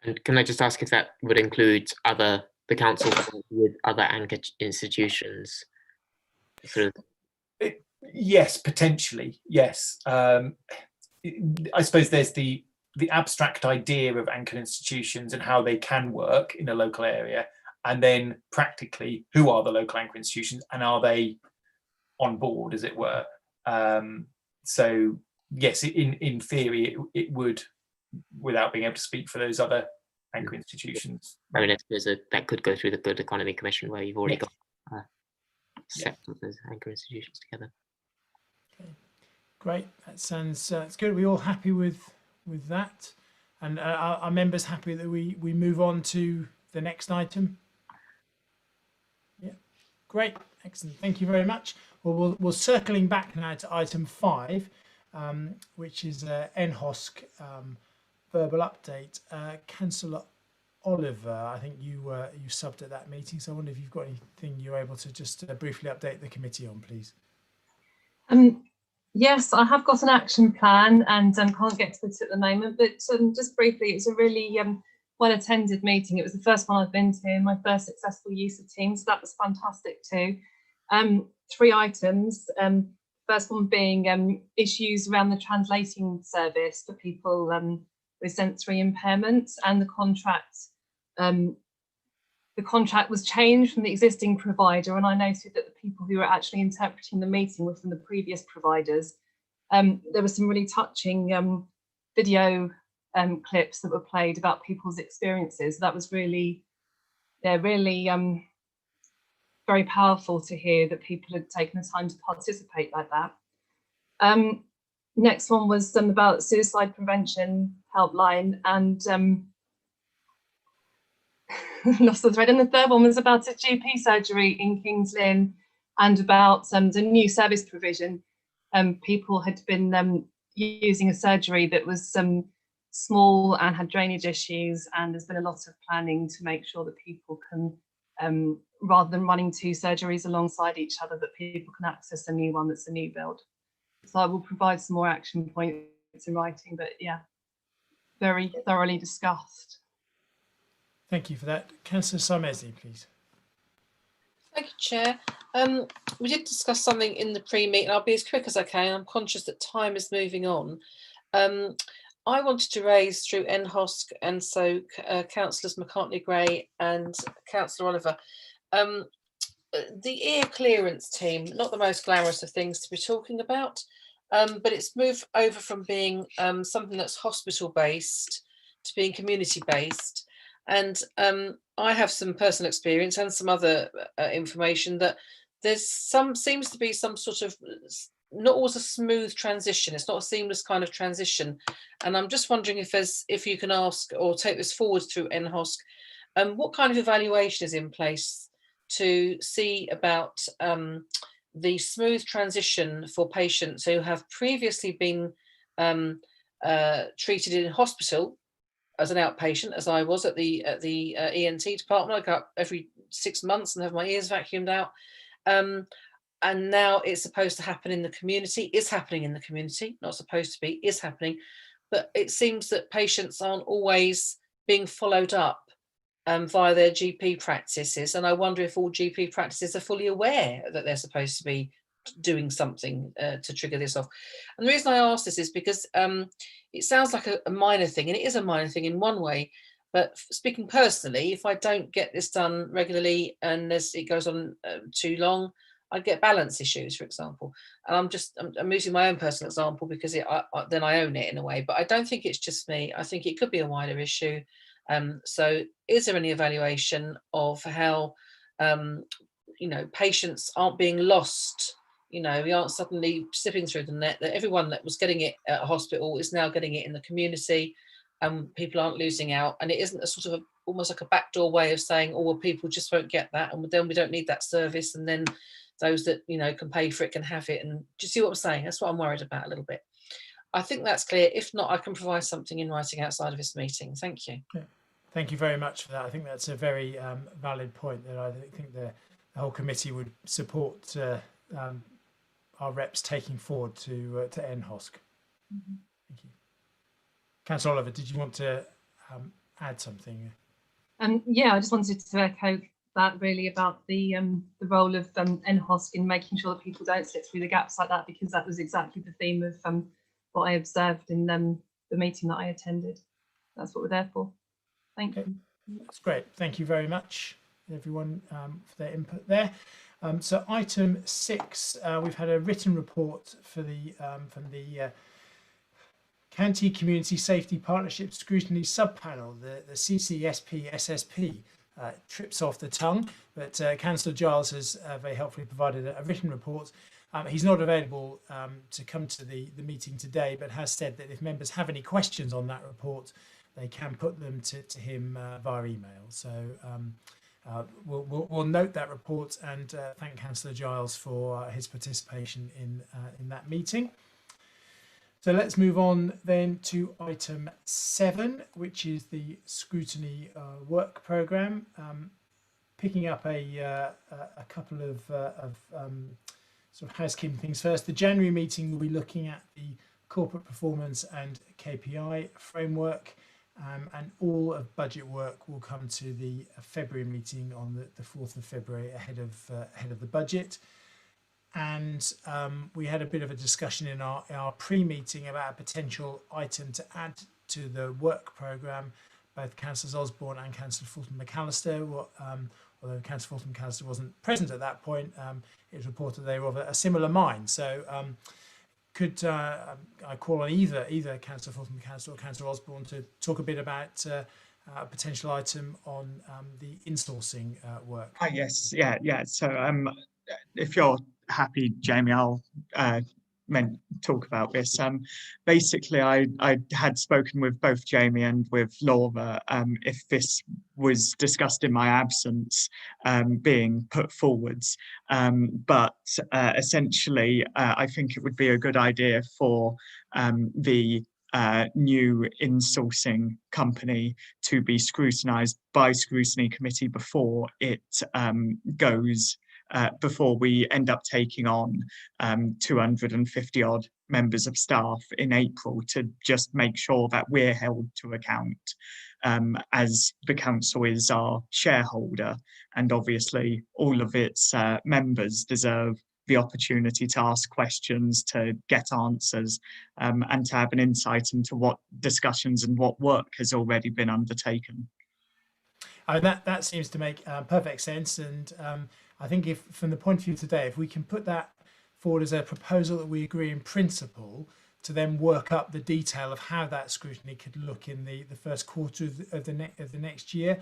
And can I just ask if that would include the council with other anchor institutions? Sort of. Yes, potentially. Yes. I suppose there's the abstract idea of anchored institutions and how they can work in a local area, and then practically, who are the local anchor institutions and are they on board, as it were? So yes, in theory, it would, without being able to speak for those other anchor institutions. I mean, that could go through the Good Economy Commission, where you've already got set those anchor institutions together. Okay. Great, that sounds it's good. Are we all happy with that? And are members happy that we move on to the next item? Yeah, great, excellent. Thank you very much. Well, we're circling back now to item 5, which is NHOSC verbal update. Councillor Oliver, I think you subbed at that meeting, so I wonder if you've got anything you're able to just briefly update the committee on, please. Yes, I have got an action plan and can't get to it at the moment, but just briefly, it's a really well-attended meeting. It was the first one I've been to, my first successful use of Teams, so that was fantastic too. 3 items, first one being issues around the translating service for people with sensory impairments, and the contract was changed from the existing provider, and I noted that the people who were actually interpreting the meeting were from the previous providers. There were some really touching video clips that were played about people's experiences. That was really very powerful to hear that people had taken the time to participate like that. Next one was about suicide prevention helpline, and lost the thread. And the third one was about a GP surgery in Kings Lynn, and about the new service provision. People had been using a surgery that was small and had drainage issues, and there's been a lot of planning to make sure that people can, rather than running 2 surgeries alongside each other, that people can access a new one that's a new build. So I will provide some more action points in writing, but yeah, very thoroughly discussed. Thank you for that. Councillor Sarmezi, please. Thank you, Chair. We did discuss something in the pre-meet, and I'll be as quick as I can. I'm conscious that time is moving on. I wanted to raise through NHOSC, and so Councillors McCartney-Gray and Councillor Oliver, the ear clearance team, not the most glamorous of things to be talking about, but it's moved over from being something that's hospital-based to being community-based. And I have some personal experience and some other information that seems to be some sort of, not always a smooth transition. It's not a seamless kind of transition. And I'm just wondering if you can ask or take this forward through NHOSC, what kind of evaluation is in place to see about the smooth transition for patients who have previously been treated in hospital as an outpatient, as I was at the ENT department. I go up every 6 months and have my ears vacuumed out. And now it's supposed to happen in the community. Is happening in the community, not supposed to be, is happening. But it seems that patients aren't always being followed up via their GP practices. And I wonder if all GP practices are fully aware that they're supposed to be doing something to trigger this off. And the reason I ask this is because it sounds like a minor thing, and it is a minor thing in one way. But speaking personally, if I don't get this done regularly and it goes on too long, I get balance issues, for example. And I'm using my own personal example because then I own it in a way. But I don't think it's just me. I think it could be a wider issue. So is there any evaluation of how, patients aren't being lost? We aren't suddenly slipping through the net, that everyone that was getting it at a hospital is now getting it in the community, and people aren't losing out. And it isn't a sort of almost like a backdoor way of saying, oh, well, people just won't get that, and then we don't need that service, and then those that can pay for it can have it. And do you see what I'm saying? That's what I'm worried about a little bit. I think that's clear. If not, I can provide something in writing outside of this meeting. Thank you. Yeah. Thank you very much for that. I think that's a very valid point that I think the whole committee would support our reps taking forward to NHOSC. Thank you. Councillor Oliver, did you want to add something? Yeah, I just wanted to echo that really about the role of NHOSC in making sure that people don't slip through the gaps like that, because that was exactly the theme of what I observed in the meeting that I attended. That's what we're there for. Thank you. That's great. Thank you very much, everyone, for their input there. So item 6, we've had a written report for the from the County Community Safety Partnership Scrutiny Subpanel, the CCSP-SSP. Trips off the tongue, but Councillor Giles has very helpfully provided a written report. He's not available to come to the meeting today, but has said that if members have any questions on that report, they can put them to him via email. So we'll note that report and thank Councillor Giles for his participation in that meeting. So let's move on then to item 7, which is the Scrutiny work programme. Picking up a couple of sort of housekeeping things first. The January meeting will be looking at the corporate performance and KPI framework, and all of budget work will come to the February meeting on the 4th of February ahead of the budget. And we had a bit of a discussion in our pre-meeting about a potential item to add to the work programme. Both Councillors Osborne and Councillor Fulton-McAllister, although Councillor Fulton-McAllister wasn't present at that point, it was reported they were of a similar mind. So could I call on either Councillor Fulton-McAllister or Councillor Osborne to talk a bit about a potential item on the insourcing work? Yes, yeah. So if you're happy, Jamie, I'll talk about this. Basically, I had spoken with both Jamie and with Laura if this was discussed in my absence being put forwards. But essentially, I think it would be a good idea for the new insourcing company to be scrutinised by Scrutiny Committee before it goes before we end up taking on 250 odd members of staff in April, to just make sure that we're held to account as the council is our shareholder, and obviously all of its members deserve the opportunity to ask questions, to get answers, and to have an insight into what discussions and what work has already been undertaken. That seems to make perfect sense, and I think if, from the point of view today, if we can put that forward as a proposal that we agree in principle, to then work up the detail of how that scrutiny could look in the first quarter of the next year,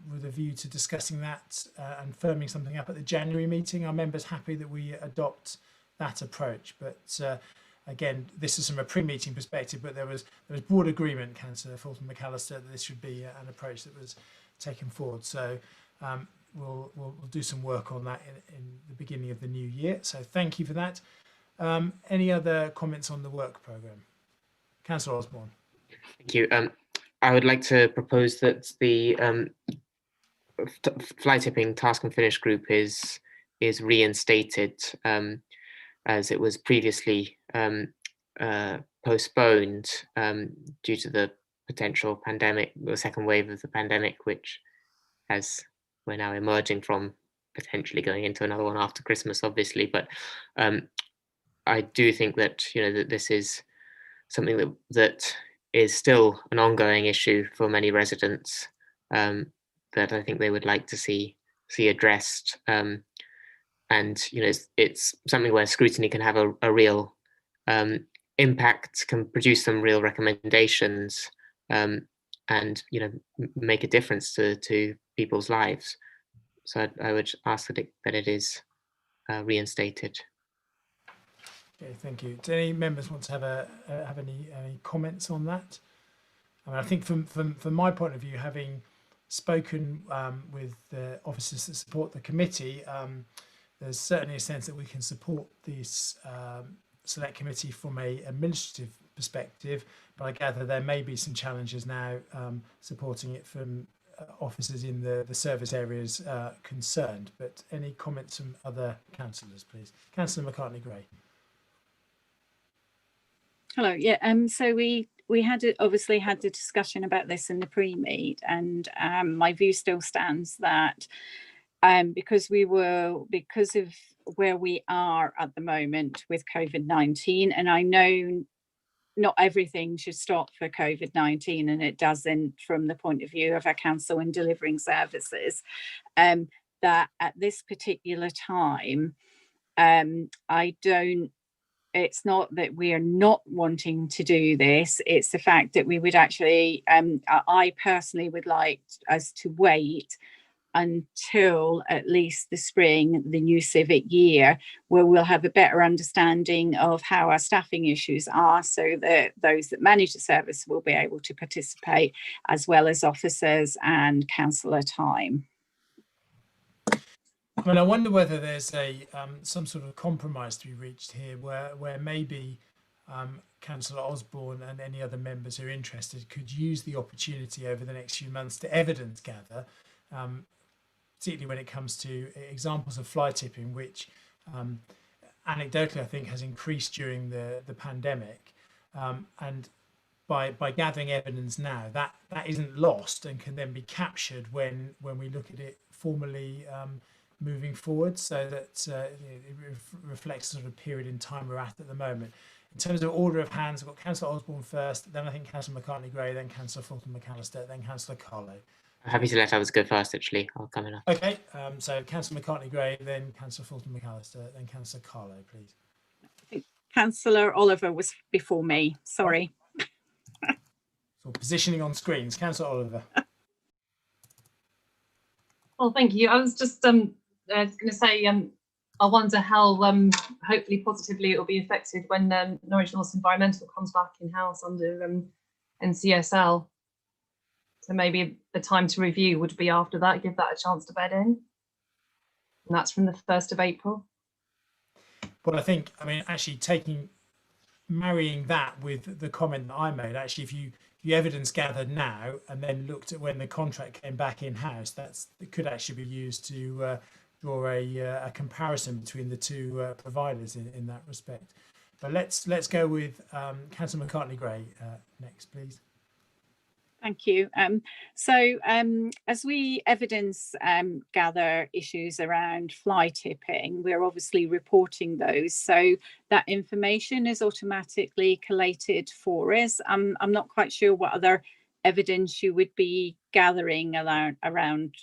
with a view to discussing that and firming something up at the January meeting. Are members happy that we adopt that approach? But again, this is from a pre-meeting perspective, but there was broad agreement, Councillor Fulton-McAllister, that this should be an approach that was taken forward. So we'll do some work on that in the beginning of the new year. So thank you for that. Any other comments on the work programme? Councillor Osborne. Thank you. I would like to propose that the fly tipping task and finish group is reinstated, as it was previously postponed due to the potential pandemic, the second wave of the pandemic, which, as we're now emerging from, potentially going into another one after Christmas, obviously. But I do think that that this is something that is still an ongoing issue for many residents, that I think they would like to see addressed. And it's something where scrutiny can have a real impact, can produce some real recommendations, and make a difference to people's lives. So I would ask that it is reinstated. Okay, thank you. Do any members want to have any comments on that? I mean, I think from my point of view, having spoken with the officers that support the committee, there's certainly a sense that we can support this select committee from an administrative perspective, but I gather there may be some challenges now supporting it from officers in the service areas concerned. But any comments from other councillors, please? Councillor McCartney-Gray. Hello. Yeah. So we had obviously had the discussion about this in the pre-meet, and my view still stands that because of where we are at the moment with COVID-19, and I know not everything should stop for COVID-19, and it doesn't from the point of view of our council in delivering services, that at this particular time, it's not that we are not wanting to do this, it's the fact that we would actually, I personally would like us to wait until at least the spring, the new civic year, where we'll have a better understanding of how our staffing issues are, so that those that manage the service will be able to participate, as well as officers and councillor time. I mean, I wonder whether there's some sort of compromise to be reached here, where maybe Councillor Osborne and any other members who are interested could use the opportunity over the next few months to evidence gather, particularly when it comes to examples of fly tipping, which anecdotally I think has increased during the pandemic, and by gathering evidence now, that isn't lost and can then be captured when we look at it formally moving forward, so that it reflects the sort of period in time we're at the moment. In terms of order of hands, I've got Councillor Osborne first, then I think Councillor McCartney-Gray, then Councillor Fulton McAllister, then Councillor Carlo. I'm happy to let others go first, actually. I'll come in. Okay, so Councillor McCartney-Gray, then Councillor Fulton McAllister, then Councillor Carlo, please. I think Councillor Oliver was before me, sorry. So positioning on screens, Councillor Oliver. Well, thank you. I was just going to say, I wonder how hopefully positively it will be affected when Norwich North Environmental comes back in-house under NCSL. So maybe the time to review would be after that, give that a chance to bed in. And that's from the 1st of April. Well, I think, I mean, actually marrying that with the comment that I made, actually, if you evidence gathered now and then looked at when the contract came back in-house, it could actually be used to draw a comparison between the two providers in that respect. But let's go with Councillor McCartney-Gray next, please. Thank you. So as we evidence gather issues around fly tipping, we're obviously reporting those. So that information is automatically collated for us. I'm not quite sure what other evidence you would be gathering around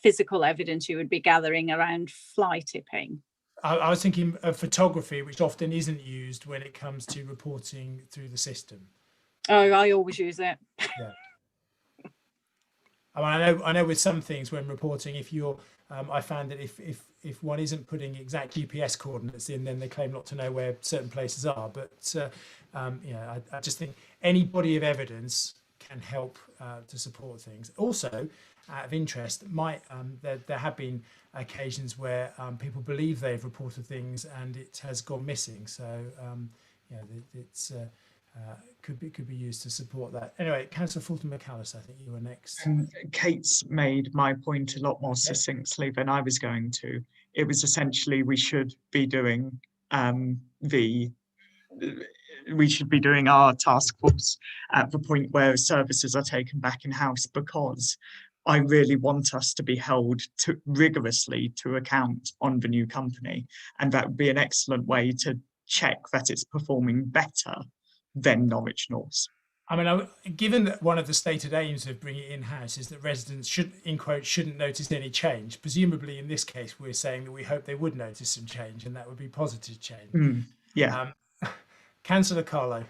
physical evidence you would be gathering around fly tipping. I was thinking of photography, which often isn't used when it comes to reporting through the system. Oh, I always use it. Yeah. I mean, I know with some things when reporting, if you're, I found that if one isn't putting exact GPS coordinates in, then they claim not to know where certain places are. But I just think any body of evidence can help to support things. Also, out of interest, there have been occasions where people believe they've reported things and it has gone missing. So it's could be used to support that. Anyway, Councillor Fulton McAllister, I think you were next. Kate's made my point a lot more succinctly than I was going to. It was essentially we should be doing our task force at the point where services are taken back in-house, because I really want us to be held rigorously to account on the new company, and that would be an excellent way to check that it's performing better than Norwich North. I mean, given that one of the stated aims of bringing it in-house is that residents shouldn't notice any change, presumably in this case we're saying that we hope they would notice some change, and that would be positive change. Yeah. Councillor Carlo.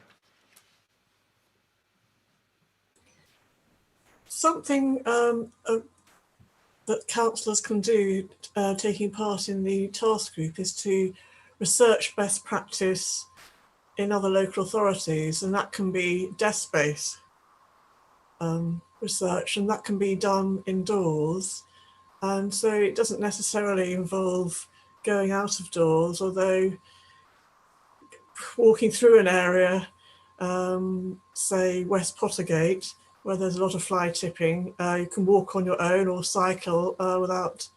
Something that councillors can do taking part in the task group is to research best practice in other local authorities, and that can be desk-based research, and that can be done indoors, and so it doesn't necessarily involve going out of doors, although walking through an area say West Pottergate, where there's a lot of fly tipping. You can walk on your own or cycle without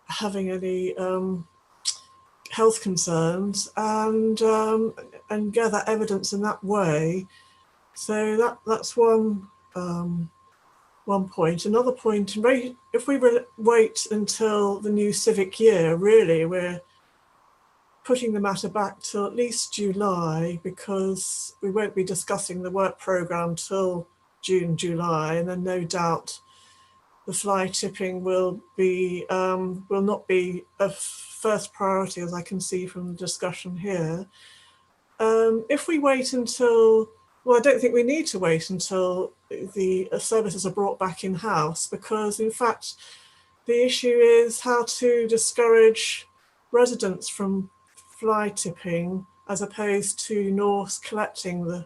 having any health concerns, and gather evidence in that way. So that's one point. Another point, if we wait until the new civic year, really we're putting the matter back till at least July, because we won't be discussing the work programme till June, July, and then no doubt the fly tipping will not be a first priority, as I can see from the discussion here. If we wait until, well, I don't think we need to wait until the services are brought back in-house, because in fact the issue is how to discourage residents from fly tipping, as opposed to Norse collecting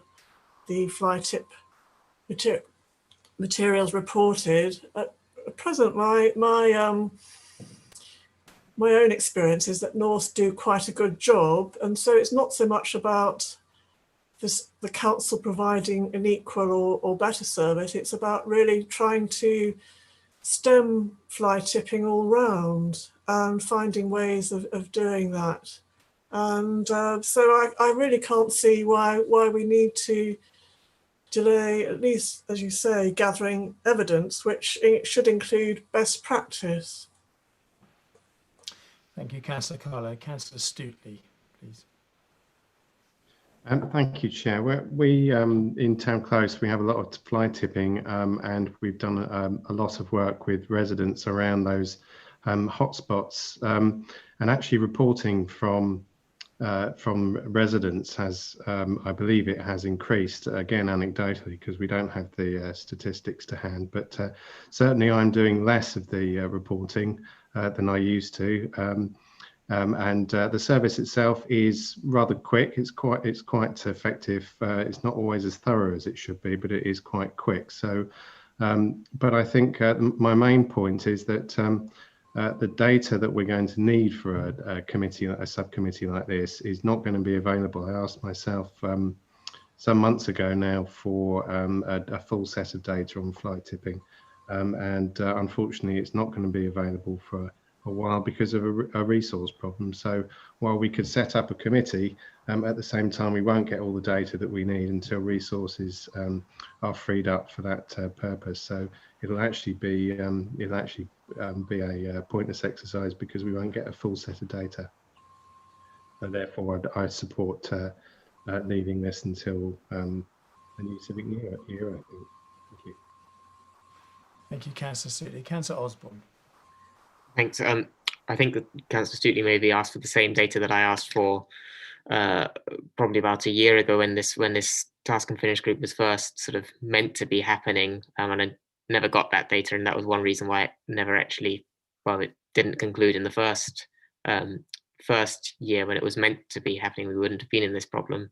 the fly tip materials reported. At present, my own experience is that Norse do quite a good job, and so it's not so much about the council providing an equal or better service. It's about really trying to stem fly tipping all round and finding ways of doing that. And so I really can't see why we need to delay, at least, as you say, gathering evidence, which should include best practice. Thank you, Councillor Carlo. Councillor Stutely, please. Thank you, Chair. We in Town Close, we have a lot of fly tipping, and we've done a lot of work with residents around those hotspots, and actually reporting from residents has, I believe it has increased, again anecdotally, because we don't have the statistics to hand, but certainly I'm doing less of the reporting than I used to, and the service itself is rather quick. It's quite effective. It's not always as thorough as it should be, but it is quite quick. So, but I think my main point is that the data that we're going to need for a subcommittee like this is not going to be available. I asked myself some months ago now for a full set of data on fly tipping, and unfortunately it's not going to be available for a while because of a resource problem. So while we could set up a committee, at the same time we won't get all the data that we need until resources are freed up for that purpose. So it'll actually be a pointless exercise because we won't get a full set of data. And therefore I support leaving this until the new civic year, I think. Thank you. Thank you, Councillor Stutely. Councillor Osborne. Thanks. I think that Councillor Stutely maybe asked for the same data that I asked for probably about a year ago when this task and finish group was first sort of meant to be happening, and I never got that data, and that was one reason why it never actually, well, it didn't conclude in the first year when it was meant to be happening. We wouldn't have been in this problem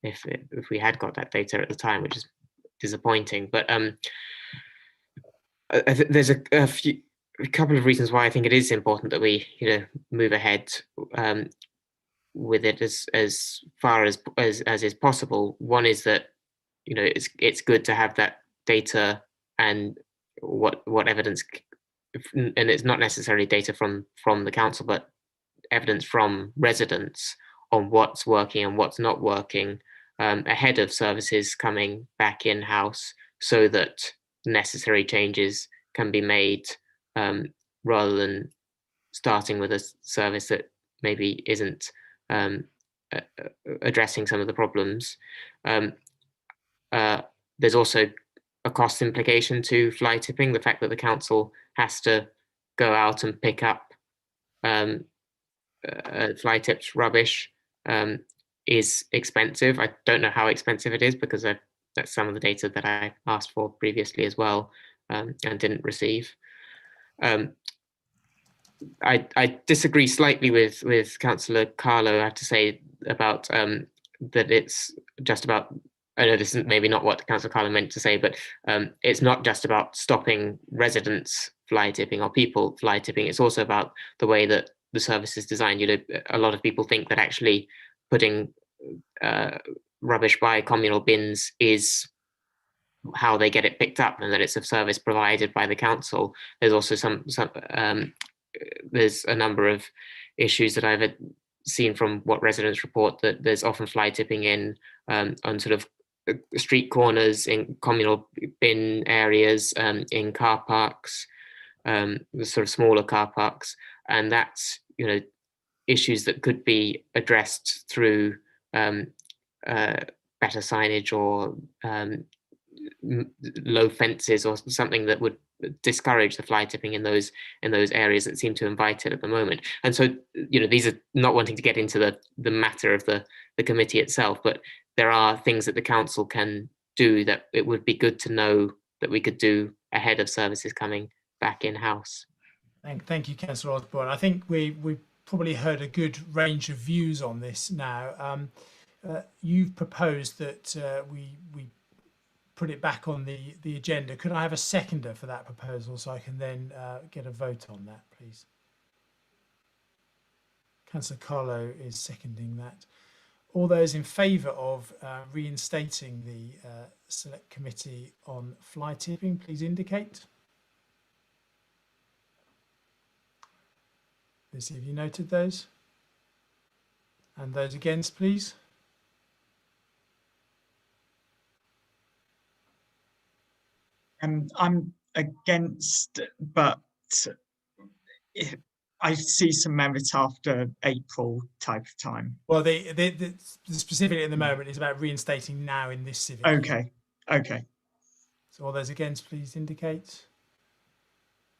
if we had got that data at the time, which is disappointing. But there's a couple of reasons why I think it is important that we move ahead with it as far as is possible. One is that it's good to have that data and what evidence, and it's not necessarily data from the council, but evidence from residents on what's working and what's not working ahead of services coming back in-house, so that necessary changes can be made rather than starting with a service that maybe isn't addressing some of the problems. There's also a cost implication to fly tipping. The fact that the council has to go out and pick up fly tipped rubbish is expensive. I don't know how expensive it is because that's some of the data that I asked for previously as well and didn't receive. I disagree slightly with Councillor Carlo, I have to say, about that it's just about, I know this is maybe not what Councillor Carlo meant to say, but it's not just about stopping residents fly tipping or people fly tipping. It's also about the way that the service is designed. A lot of people think that actually putting rubbish by communal bins is how they get it picked up, and that it's a service provided by the council. There's also there's a number of issues that I've seen from what residents report, that there's often fly tipping in on sort of street corners, in communal bin areas, in car parks, the sort of smaller car parks, and that's, you know, issues that could be addressed through better signage or low fences or something that would discourage the fly tipping in those areas that seem to invite it at the moment. And so, you know, these are not wanting to get into the matter of the committee itself, but there are things that the council can do that it would be good to know that we could do ahead of services coming back in-house. Thank you, Councillor Osborne. I think we probably heard a good range of views on this now. You've proposed that we put it back on the agenda. Could I have a seconder for that proposal so I can then get a vote on that, please? Councillor Carlo is seconding that. All those in favour of reinstating the Select Committee on fly tipping, please indicate. Lucy, have you noted those? And those against, please. I'm against, but I see some merit after April type of time. Well, the specifically at the moment is about reinstating now in this civic year. Okay. So all those against, please indicate.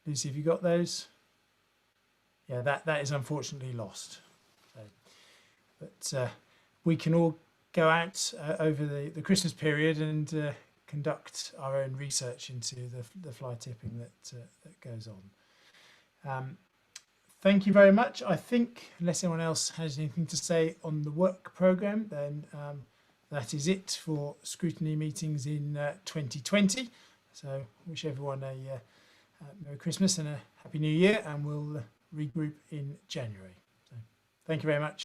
Lucy, have you got those? Yeah, that is unfortunately lost. So, but we can all go out over the Christmas period and conduct our own research into the fly tipping that goes on. Thank you very much. I think, unless anyone else has anything to say on the work programme, then that is it for scrutiny meetings in 2020. So wish everyone a Merry Christmas and a Happy New Year, and we'll regroup in January. So thank you very much.